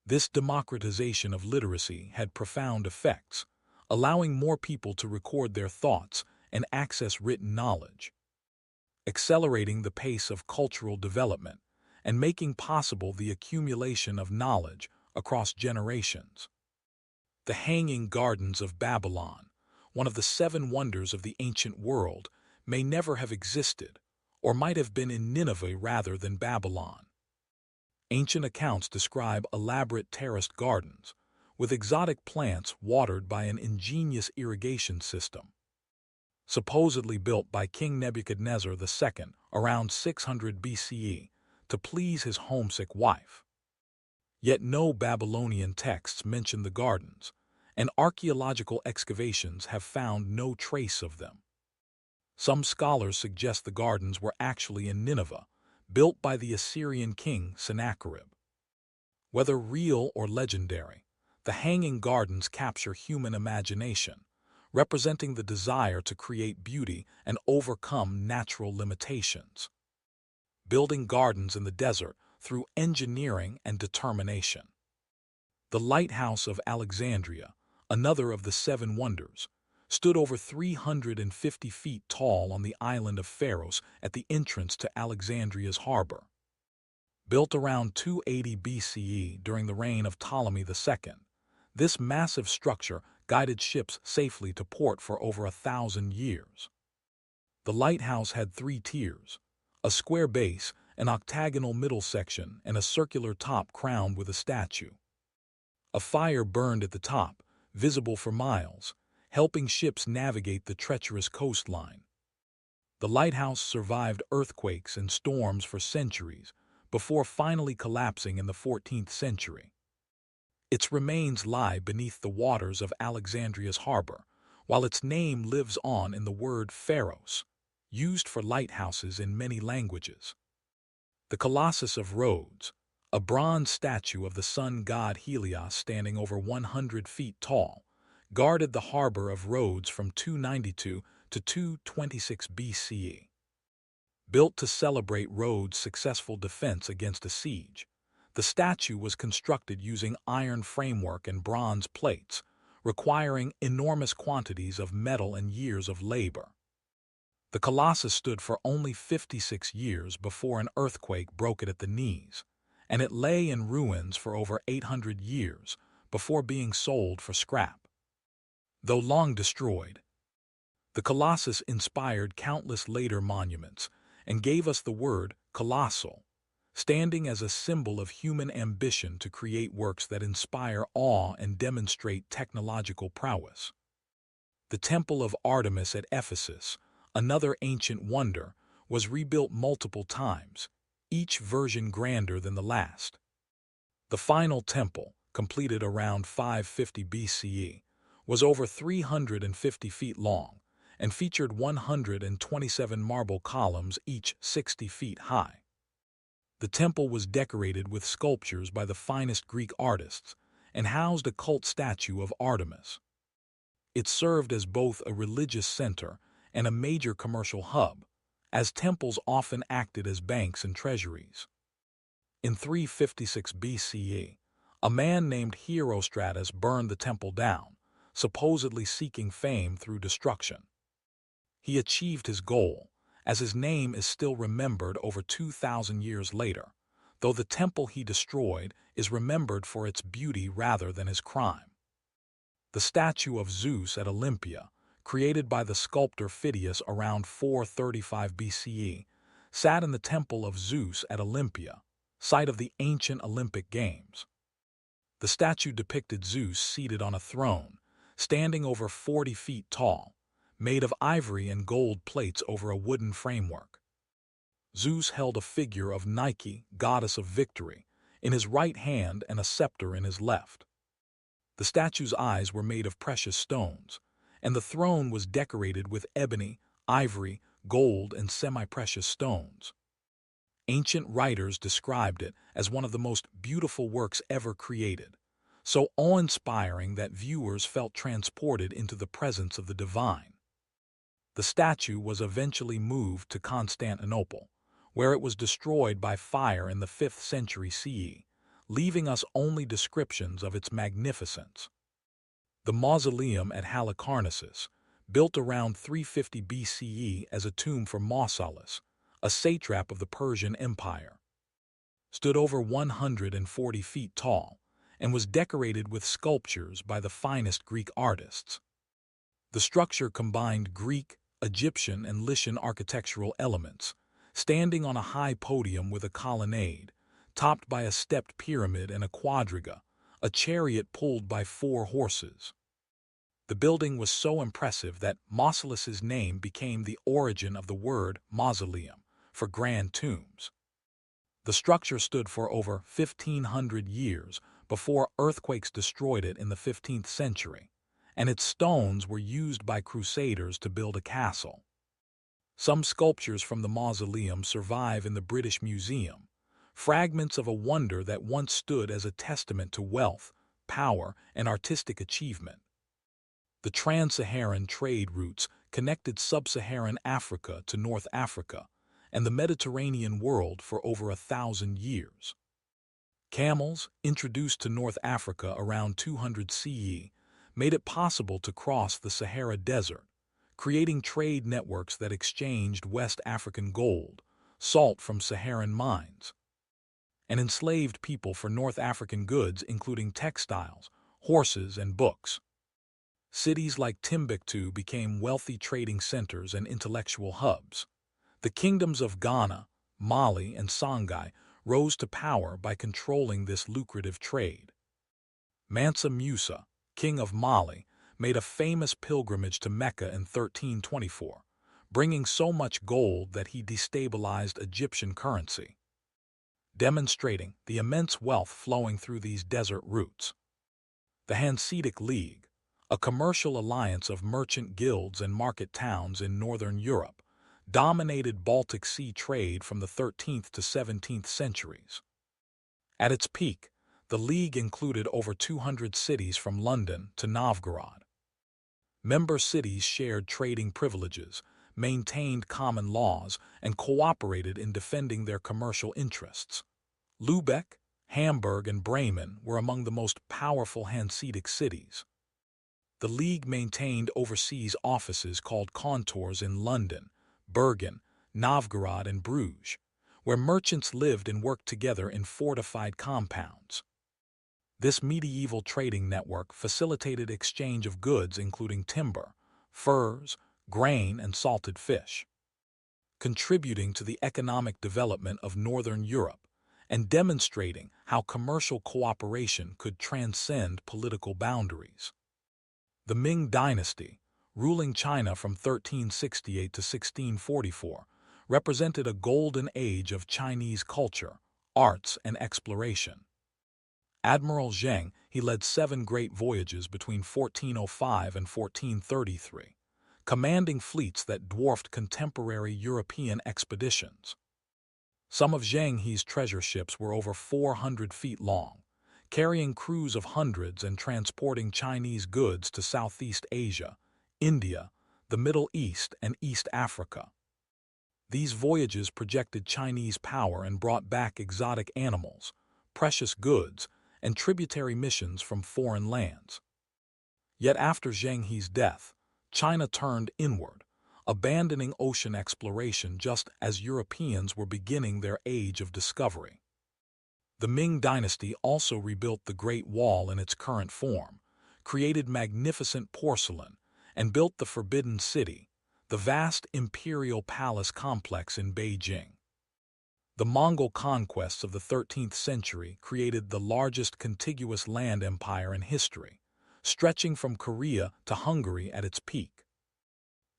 This democratization of literacy had profound effects, allowing more people to record their thoughts and access written knowledge, accelerating the pace of cultural development and making possible the accumulation of knowledge across generations. The Hanging Gardens of Babylon, one of the 7 wonders of the ancient world, may never have existed, or might have been in Nineveh rather than Babylon. Ancient accounts describe elaborate terraced gardens, with exotic plants watered by an ingenious irrigation system. Supposedly built by King Nebuchadnezzar II around 600 BCE to please his homesick wife. Yet no Babylonian texts mention the gardens, and archaeological excavations have found no trace of them. Some scholars suggest the gardens were actually in Nineveh, built by the Assyrian king Sennacherib. Whether real or legendary, the Hanging Gardens capture human imagination, representing the desire to create beauty and overcome natural limitations. Building gardens in the desert through engineering and determination. The Lighthouse of Alexandria, another of the 7 wonders, stood over 350 feet tall on the island of Pharos at the entrance to Alexandria's harbor. Built around 280 BCE during the reign of Ptolemy II, this massive structure guided ships safely to port for over 1,000 years. The lighthouse had 3 tiers, a square base, an octagonal middle section, and a circular top crowned with a statue. A fire burned at the top, visible for miles, helping ships navigate the treacherous coastline. The lighthouse survived earthquakes and storms for centuries before finally collapsing in the 14th century. Its remains lie beneath the waters of Alexandria's harbor, while its name lives on in the word Pharos, used for lighthouses in many languages. The Colossus of Rhodes, A bronze statue of the sun god Helios standing over 100 feet tall guarded the harbor of Rhodes from 292 to 226 BCE. Built to celebrate Rhodes' successful defense against a siege, the statue was constructed using iron framework and bronze plates, requiring enormous quantities of metal and years of labor. The Colossus stood for only 56 years before an earthquake broke it at the knees, and it lay in ruins for over 800 years before being sold for scrap. Though long destroyed, the Colossus inspired countless later monuments and gave us the word colossal, standing as a symbol of human ambition to create works that inspire awe and demonstrate technological prowess. The Temple of Artemis at Ephesus, another ancient wonder, was rebuilt multiple times, each version grander than the last. The final temple, completed around 550 BCE, was over 350 feet long and featured 127 marble columns, each 60 feet high. The temple was decorated with sculptures by the finest Greek artists and housed a cult statue of Artemis. It served as both a religious center and a major commercial hub, as temples often acted as banks and treasuries. In 356 BCE, a man named Herostratus burned the temple down, supposedly seeking fame through destruction. He achieved his goal, as his name is still remembered over 2,000 years later, though the temple he destroyed is remembered for its beauty rather than his crime. The statue of Zeus at Olympia, created by the sculptor Phidias around 435 BCE, sat in the Temple of Zeus at Olympia, site of the ancient Olympic Games. The statue depicted Zeus seated on a throne, standing over 40 feet tall, made of ivory and gold plates over a wooden framework. Zeus held a figure of Nike, goddess of victory, in his right hand and a scepter in his left. The statue's eyes were made of precious stones, and the throne was decorated with ebony, ivory, gold, and semi-precious stones. Ancient writers described it as one of the most beautiful works ever created, so awe-inspiring that viewers felt transported into the presence of the divine. The statue was eventually moved to Constantinople, where it was destroyed by fire in the 5th century CE, leaving us only descriptions of its magnificence. The mausoleum at Halicarnassus, built around 350 BCE as a tomb for Mausolus, a satrap of the Persian Empire, stood over 140 feet tall and was decorated with sculptures by the finest Greek artists. The structure combined Greek, Egyptian, and Lycian architectural elements, standing on a high podium with a colonnade, topped by a stepped pyramid and a quadriga, a chariot pulled by 4 horses. The building was so impressive that Mausolus's name became the origin of the word mausoleum, for grand tombs. The structure stood for over 1,500 years before earthquakes destroyed it in the 15th century, and its stones were used by crusaders to build a castle. Some sculptures from the mausoleum survive in the British Museum, fragments of a wonder that once stood as a testament to wealth, power, and artistic achievement. The trans-Saharan trade routes connected sub-Saharan Africa to North Africa and the Mediterranean world for over 1,000 years. Camels, introduced to North Africa around 200 CE, made it possible to cross the Sahara Desert, creating trade networks that exchanged West African gold, salt from Saharan mines, and enslaved people for North African goods including textiles, horses, and books. Cities like Timbuktu became wealthy trading centers and intellectual hubs. The kingdoms of Ghana, Mali, and Songhai rose to power by controlling this lucrative trade. Mansa Musa, king of Mali, made a famous pilgrimage to Mecca in 1324, bringing so much gold that he destabilized Egyptian currency, demonstrating the immense wealth flowing through these desert routes. The Hanseatic League, a commercial alliance of merchant guilds and market towns in northern Europe, dominated Baltic Sea trade from the 13th to 17th centuries. At its peak, the League included over 200 cities from London to Novgorod. Member cities shared trading privileges, maintained common laws, and cooperated in defending their commercial interests. Lübeck, Hamburg, and Bremen were among the most powerful Hanseatic cities. The League maintained overseas offices called contours in London, Bergen, Novgorod, and Bruges, where merchants lived and worked together in fortified compounds. This medieval trading network facilitated exchange of goods including timber, furs, grain, and salted fish, contributing to the economic development of Northern Europe and demonstrating how commercial cooperation could transcend political boundaries. The Ming Dynasty, ruling China from 1368 to 1644, represented a golden age of Chinese culture, arts, and exploration. Admiral Zheng, he led 7 great voyages between 1405 and 1433, commanding fleets that dwarfed contemporary European expeditions. Some of Zheng He's treasure ships were over 400 feet long, carrying crews of hundreds and transporting Chinese goods to Southeast Asia, India, the Middle East, and East Africa. These voyages projected Chinese power and brought back exotic animals, precious goods, and tributary missions from foreign lands. Yet after Zheng He's death, China turned inward, abandoning ocean exploration just as Europeans were beginning their age of discovery. The Ming Dynasty also rebuilt the Great Wall in its current form, created magnificent porcelain, and built the Forbidden City, the vast imperial palace complex in Beijing. The Mongol conquests of the 13th century created the largest contiguous land empire in history, stretching from Korea to Hungary at its peak.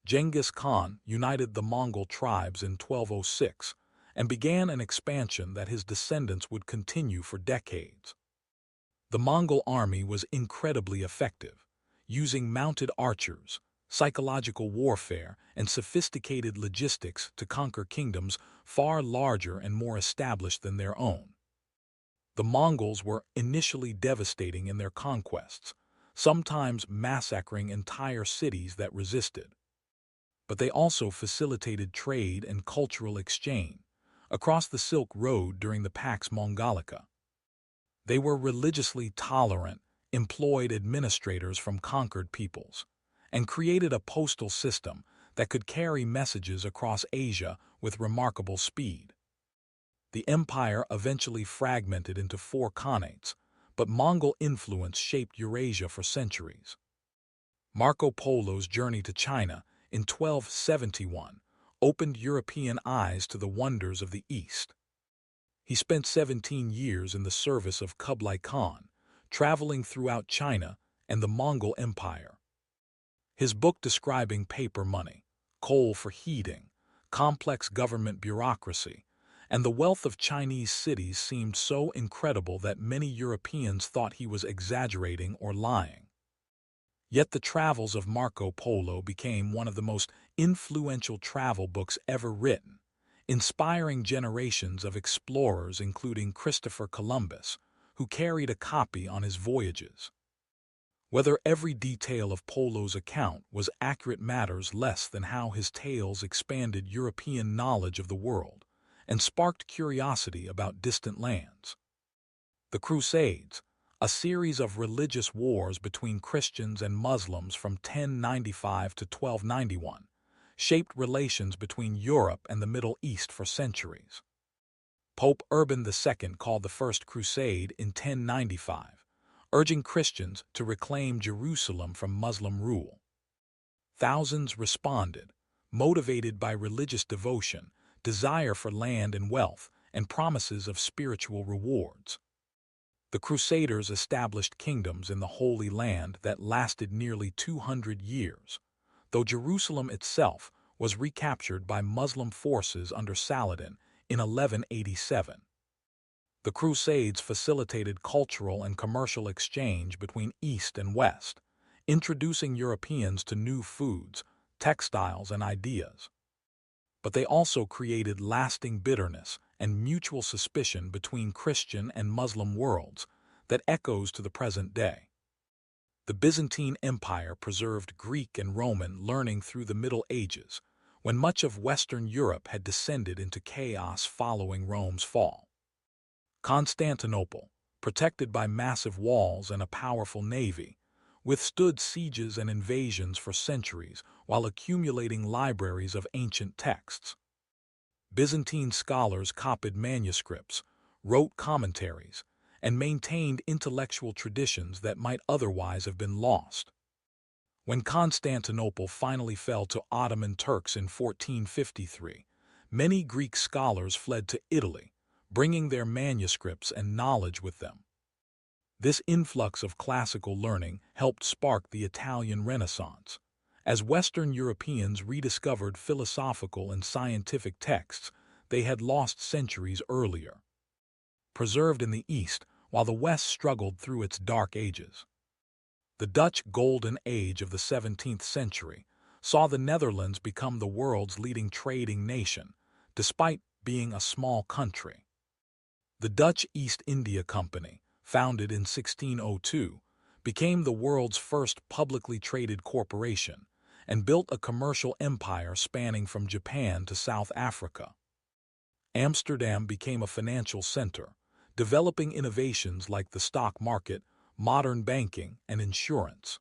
Genghis Khan united the Mongol tribes in 1206 and began an expansion that his descendants would continue for decades. The Mongol army was incredibly effective, using mounted archers, psychological warfare, and sophisticated logistics to conquer kingdoms far larger and more established than their own. The Mongols were initially devastating in their conquests, sometimes massacring entire cities that resisted. But they also facilitated trade and cultural exchange across the Silk Road during the Pax Mongolica. They were religiously tolerant, employed administrators from conquered peoples, and created a postal system that could carry messages across Asia with remarkable speed. The empire eventually fragmented into 4 khanates, but Mongol influence shaped Eurasia for centuries. Marco Polo's journey to China in 1271 opened European eyes to the wonders of the East. He spent 17 years in the service of Kublai Khan, traveling throughout China and the Mongol Empire. His book describing paper money, coal for heating, complex government bureaucracy, and the wealth of Chinese cities seemed so incredible that many Europeans thought he was exaggerating or lying. Yet the travels of Marco Polo became one of the most influential travel books ever written, inspiring generations of explorers including Christopher Columbus, who carried a copy on his voyages. Whether every detail of Polo's account was accurate matters less than how his tales expanded European knowledge of the world and sparked curiosity about distant lands. The Crusades, a series of religious wars between Christians and Muslims from 1095 to 1291, shaped relations between Europe and the Middle East for centuries. Pope Urban II called the First Crusade in 1095, urging Christians to reclaim Jerusalem from Muslim rule. Thousands responded, motivated by religious devotion, desire for land and wealth, and promises of spiritual rewards. The Crusaders established kingdoms in the Holy Land that lasted nearly 200 years, though Jerusalem itself was recaptured by Muslim forces under Saladin in 1187. The Crusades facilitated cultural and commercial exchange between East and West, introducing Europeans to new foods, textiles, and ideas. But they also created lasting bitterness and mutual suspicion between Christian and Muslim worlds that echoes to the present day. The Byzantine Empire preserved Greek and Roman learning through the Middle Ages, when much of Western Europe had descended into chaos following Rome's fall. Constantinople, protected by massive walls and a powerful navy, withstood sieges and invasions for centuries while accumulating libraries of ancient texts. Byzantine scholars copied manuscripts, wrote commentaries, and maintained intellectual traditions that might otherwise have been lost. When Constantinople finally fell to Ottoman Turks in 1453, many Greek scholars fled to Italy, bringing their manuscripts and knowledge with them. This influx of classical learning helped spark the Italian Renaissance, as Western Europeans rediscovered philosophical and scientific texts they had lost centuries earlier. Preserved in the East, while the West struggled through its dark ages. The Dutch Golden Age of the 17th century saw the Netherlands become the world's leading trading nation, despite being a small country. The Dutch East India Company, founded in 1602, became the world's first publicly traded corporation and built a commercial empire spanning from Japan to South Africa. Amsterdam became a financial center, developing innovations like the stock market, modern banking, and insurance.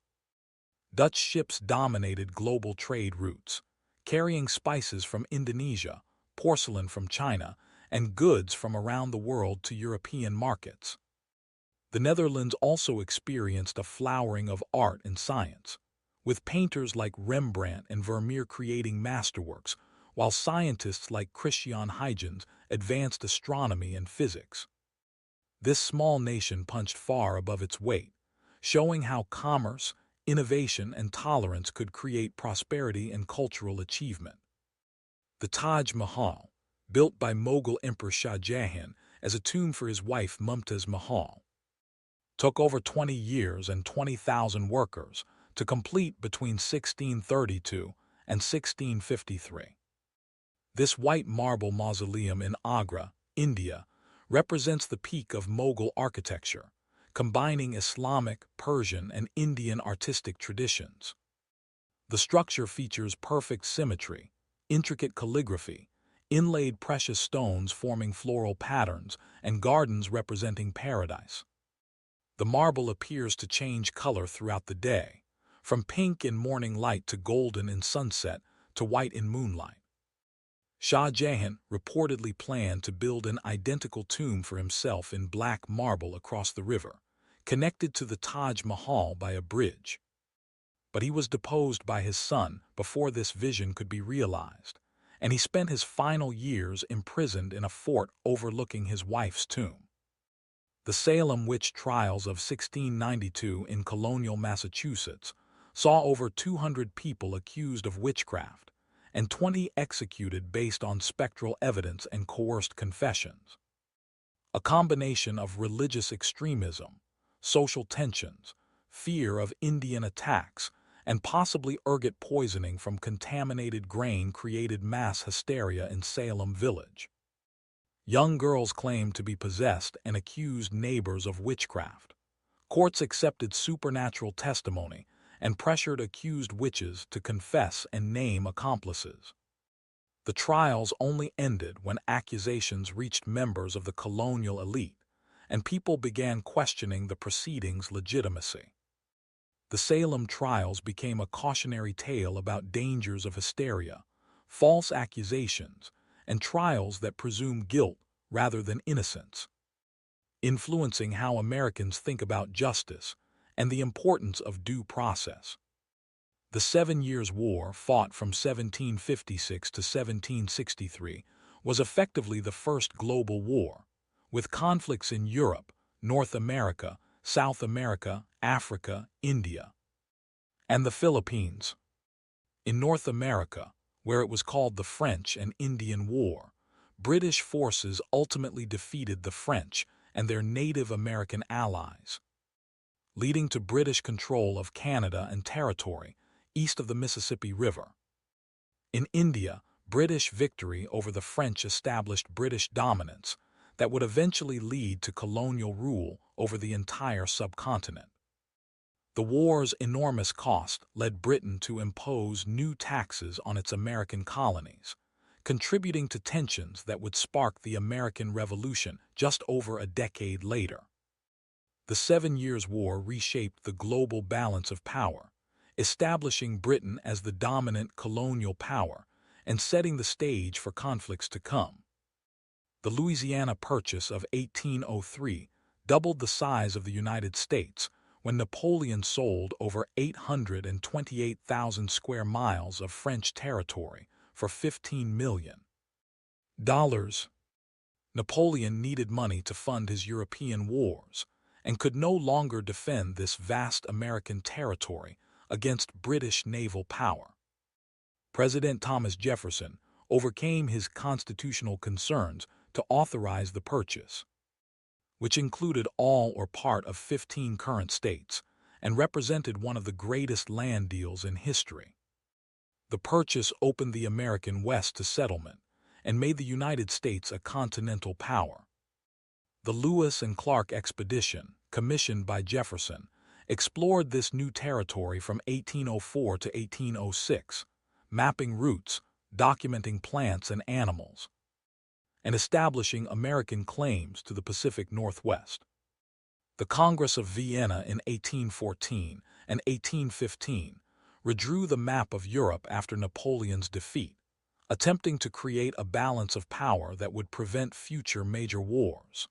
Dutch ships dominated global trade routes, carrying spices from Indonesia, porcelain from China, and goods from around the world to European markets. The Netherlands also experienced a flowering of art and science, with painters like Rembrandt and Vermeer creating masterworks, while scientists like Christian Huygens advanced astronomy and physics. This small nation punched far above its weight, showing how commerce, innovation, and tolerance could create prosperity and cultural achievement. The Taj Mahal, built by Mughal Emperor Shah Jahan as a tomb for his wife Mumtaz Mahal, took over 20 years and 20,000 workers to complete between 1632 and 1653. This white marble mausoleum in Agra, India, represents the peak of Mughal architecture, combining Islamic, Persian, and Indian artistic traditions. The structure features perfect symmetry, intricate calligraphy, inlaid precious stones forming floral patterns, and gardens representing paradise. The marble appears to change color throughout the day, from pink in morning light to golden in sunset to white in moonlight. Shah Jahan reportedly planned to build an identical tomb for himself in black marble across the river, connected to the Taj Mahal by a bridge. But he was deposed by his son before this vision could be realized, and he spent his final years imprisoned in a fort overlooking his wife's tomb. The Salem witch trials of 1692 in colonial Massachusetts saw over 200 people accused of witchcraft, and 20 executed based on spectral evidence and coerced confessions. A combination of religious extremism, social tensions, fear of Indian attacks, and possibly ergot poisoning from contaminated grain created mass hysteria in Salem Village. Young girls claimed to be possessed and accused neighbors of witchcraft. Courts accepted supernatural testimony and pressured accused witches to confess and name accomplices. The trials only ended when accusations reached members of the colonial elite, and people began questioning the proceedings' legitimacy. The Salem trials became a cautionary tale about dangers of hysteria, false accusations, and trials that presume guilt rather than innocence, influencing how Americans think about justice and the importance of due process. The 7 Years' War, fought from 1756 to 1763, was effectively the first global war, with conflicts in Europe, North America, South America, Africa, India, and the Philippines. In North America, where it was called the French and Indian War, British forces ultimately defeated the French and their Native American allies, leading to British control of Canada and territory east of the Mississippi River. In India, British victory over the French established British dominance that would eventually lead to colonial rule over the entire subcontinent. The war's enormous cost led Britain to impose new taxes on its American colonies, contributing to tensions that would spark the American Revolution just over a decade later. The 7 Years' War reshaped the global balance of power, establishing Britain as the dominant colonial power and setting the stage for conflicts to come. The Louisiana Purchase of 1803 doubled the size of the United States when Napoleon sold over 828,000 square miles of French territory for $15 million. Napoleon needed money to fund his European wars and could no longer defend this vast American territory against British naval power. President Thomas Jefferson overcame his constitutional concerns to authorize the purchase, which included all or part of 15 current states and represented one of the greatest land deals in history. The purchase opened the American West to settlement and made the United States a continental power. The Lewis and Clark expedition, commissioned by Jefferson, explored this new territory from 1804 to 1806, mapping routes, documenting plants and animals, and establishing American claims to the Pacific Northwest. The Congress of Vienna in 1814 and 1815 redrew the map of Europe after Napoleon's defeat, attempting to create a balance of power that would prevent future major wars.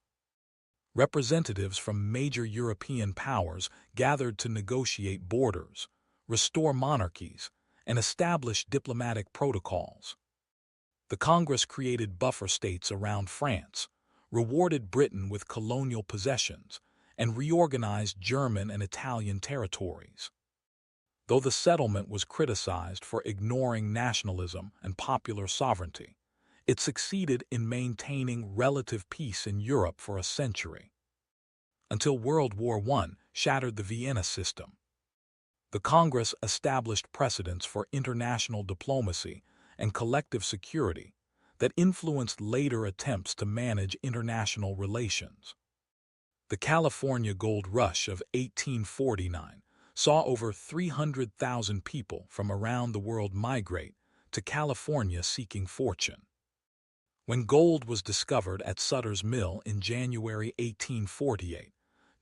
Representatives from major European powers gathered to negotiate borders, restore monarchies, and establish diplomatic protocols. The Congress created buffer states around France, rewarded Britain with colonial possessions, and reorganized German and Italian territories. Though the settlement was criticized for ignoring nationalism and popular sovereignty, it succeeded in maintaining relative peace in Europe for a century, until World War I shattered the Vienna system. The Congress established precedents for international diplomacy and collective security that influenced later attempts to manage international relations. The California Gold Rush of 1849 saw over 300,000 people from around the world migrate to California seeking fortune. When gold was discovered at Sutter's Mill in January 1848,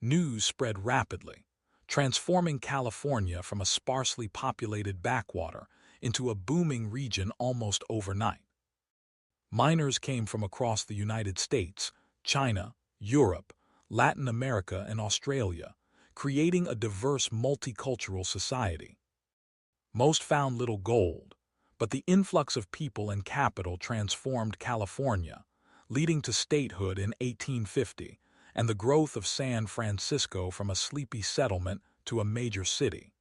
news spread rapidly, transforming California from a sparsely populated backwater into a booming region almost overnight. Miners came from across the United States, China, Europe, Latin America, and Australia, creating a diverse multicultural society. Most found little gold, but the influx of people and capital transformed California, leading to statehood in 1850 and the growth of San Francisco from a sleepy settlement to a major city.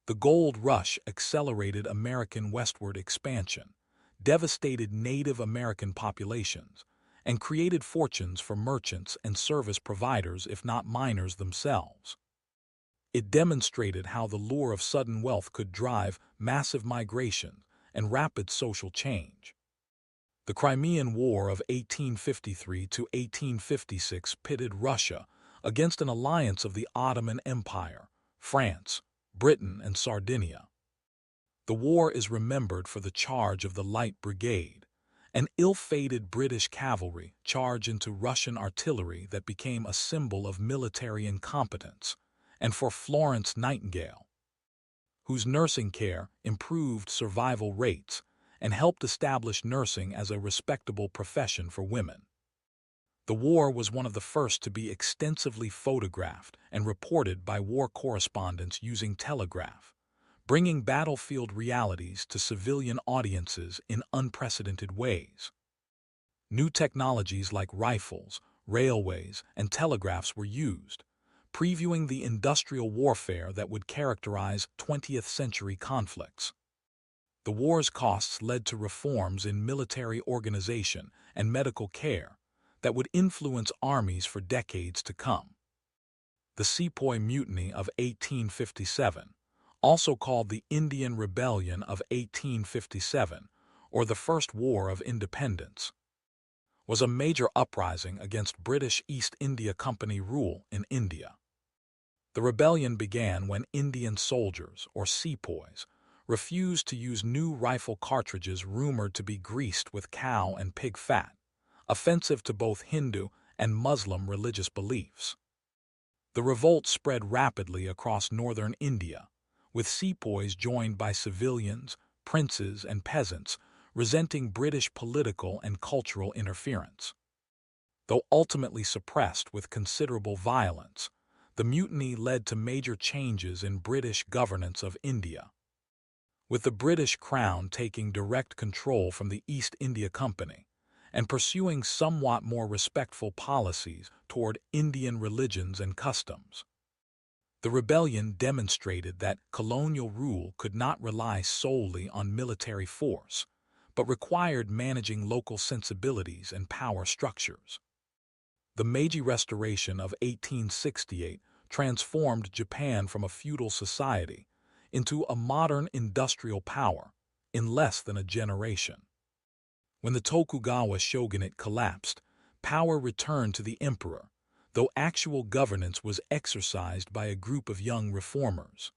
The gold rush accelerated American westward expansion, devastated Native American populations, and created fortunes for merchants and service providers, if not miners themselves. It demonstrated how the lure of sudden wealth could drive massive migration and rapid social change. The Crimean War of 1853 to 1856 pitted Russia against an alliance of the Ottoman Empire, France, Britain, and Sardinia. The war is remembered for the charge of the Light Brigade, an ill-fated British cavalry charge into Russian artillery that became a symbol of military incompetence, and for Florence Nightingale, whose nursing care improved survival rates and helped establish nursing as a respectable profession for women. The war was one of the first to be extensively photographed and reported by war correspondents using telegraph, bringing battlefield realities to civilian audiences in unprecedented ways. New technologies like rifles, railways, and telegraphs were used, previewing the industrial warfare that would characterize 20th-century conflicts. The war's costs led to reforms in military organization and medical care that would influence armies for decades to come. The Sepoy Mutiny of 1857, also called the Indian Rebellion of 1857, or the First War of Independence, was a major uprising against British East India Company rule in India. The rebellion began when Indian soldiers, or sepoys, refused to use new rifle cartridges rumored to be greased with cow and pig fat, offensive to both Hindu and Muslim religious beliefs. The revolt spread rapidly across northern India, with sepoys joined by civilians, princes, and peasants resenting British political and cultural interference. Though ultimately suppressed with considerable violence, the mutiny led to major changes in British governance of India. With the British Crown taking direct control from the East India Company and pursuing somewhat more respectful policies toward Indian religions and customs. The rebellion demonstrated that colonial rule could not rely solely on military force, but required managing local sensibilities and power structures. The Meiji Restoration of 1868 transformed Japan from a feudal society into a modern industrial power in less than a generation. When the Tokugawa shogunate collapsed, power returned to the emperor, though actual governance was exercised by a group of young reformers.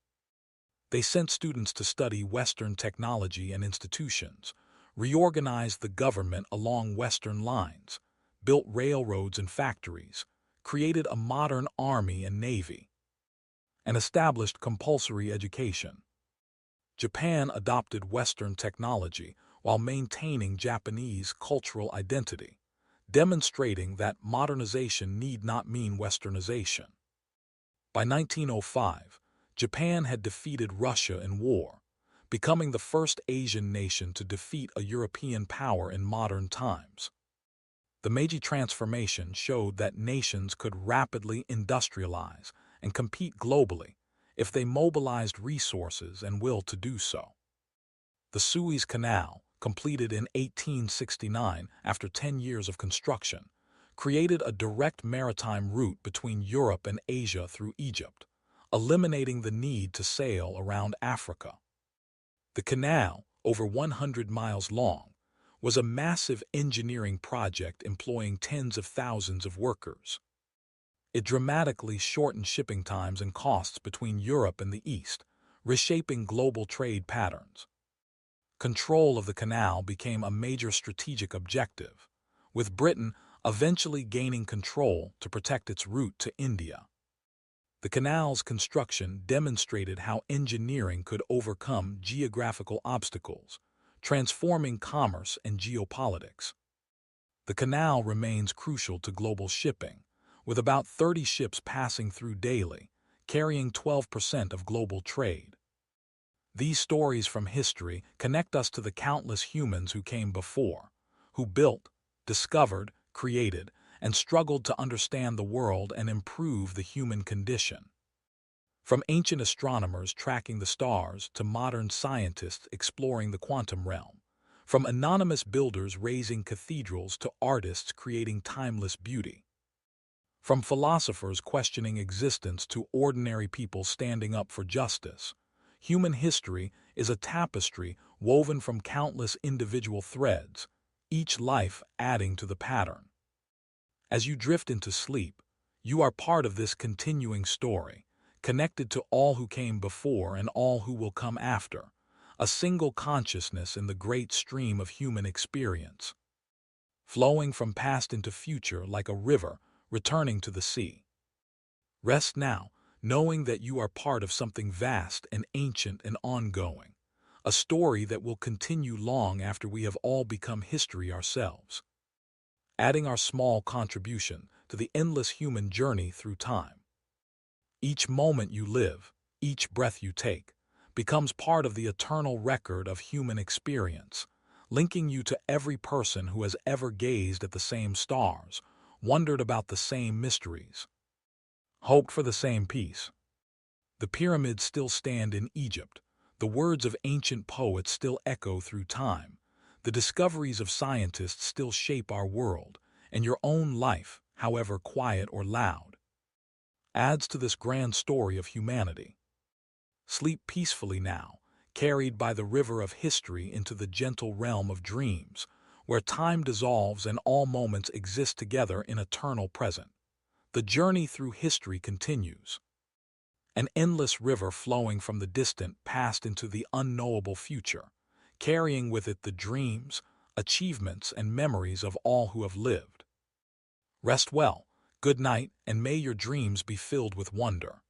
They sent students to study Western technology and institutions, reorganized the government along Western lines, built railroads and factories, created a modern army and navy, and established compulsory education. Japan adopted Western technology while maintaining Japanese cultural identity, demonstrating that modernization need not mean Westernization. By 1905, Japan had defeated Russia in war, becoming the first Asian nation to defeat a European power in modern times. The Meiji transformation showed that nations could rapidly industrialize and compete globally if they mobilized resources and will to do so. The Suez Canal, completed in 1869 after 10 years of construction, created a direct maritime route between Europe and Asia through Egypt, eliminating the need to sail around Africa. The canal, over 100 miles long, was a massive engineering project employing tens of thousands of workers. It dramatically shortened shipping times and costs between Europe and the East, reshaping global trade patterns. Control of the canal became a major strategic objective, with Britain eventually gaining control to protect its route to India. The canal's construction demonstrated how engineering could overcome geographical obstacles, transforming commerce and geopolitics. The canal remains crucial to global shipping, with about 30 ships passing through daily, carrying 12% of global trade. These stories from history connect us to the countless humans who came before, who built, discovered, created, and struggled to understand the world and improve the human condition. From ancient astronomers tracking the stars to modern scientists exploring the quantum realm, from anonymous builders raising cathedrals to artists creating timeless beauty, from philosophers questioning existence to ordinary people standing up for justice, human history is a tapestry woven from countless individual threads, each life adding to the pattern. As you drift into sleep, you are part of this continuing story, connected to all who came before and all who will come after, a single consciousness in the great stream of human experience, flowing from past into future like a river returning to the sea. Rest now, knowing that you are part of something vast and ancient and ongoing, a story that will continue long after we have all become history ourselves, adding our small contribution to the endless human journey through time. Each moment you live, each breath you take, becomes part of the eternal record of human experience, linking you to every person who has ever gazed at the same stars, wondered about the same mysteries, hoped for the same peace. The pyramids still stand in Egypt, the words of ancient poets still echo through time, the discoveries of scientists still shape our world, and your own life, however quiet or loud, adds to this grand story of humanity. Sleep peacefully now, carried by the river of history into the gentle realm of dreams, where time dissolves and all moments exist together in eternal present. The journey through history continues, an endless river flowing from the distant past into the unknowable future, carrying with it the dreams, achievements, and memories of all who have lived. Rest well, good night, and may your dreams be filled with wonder.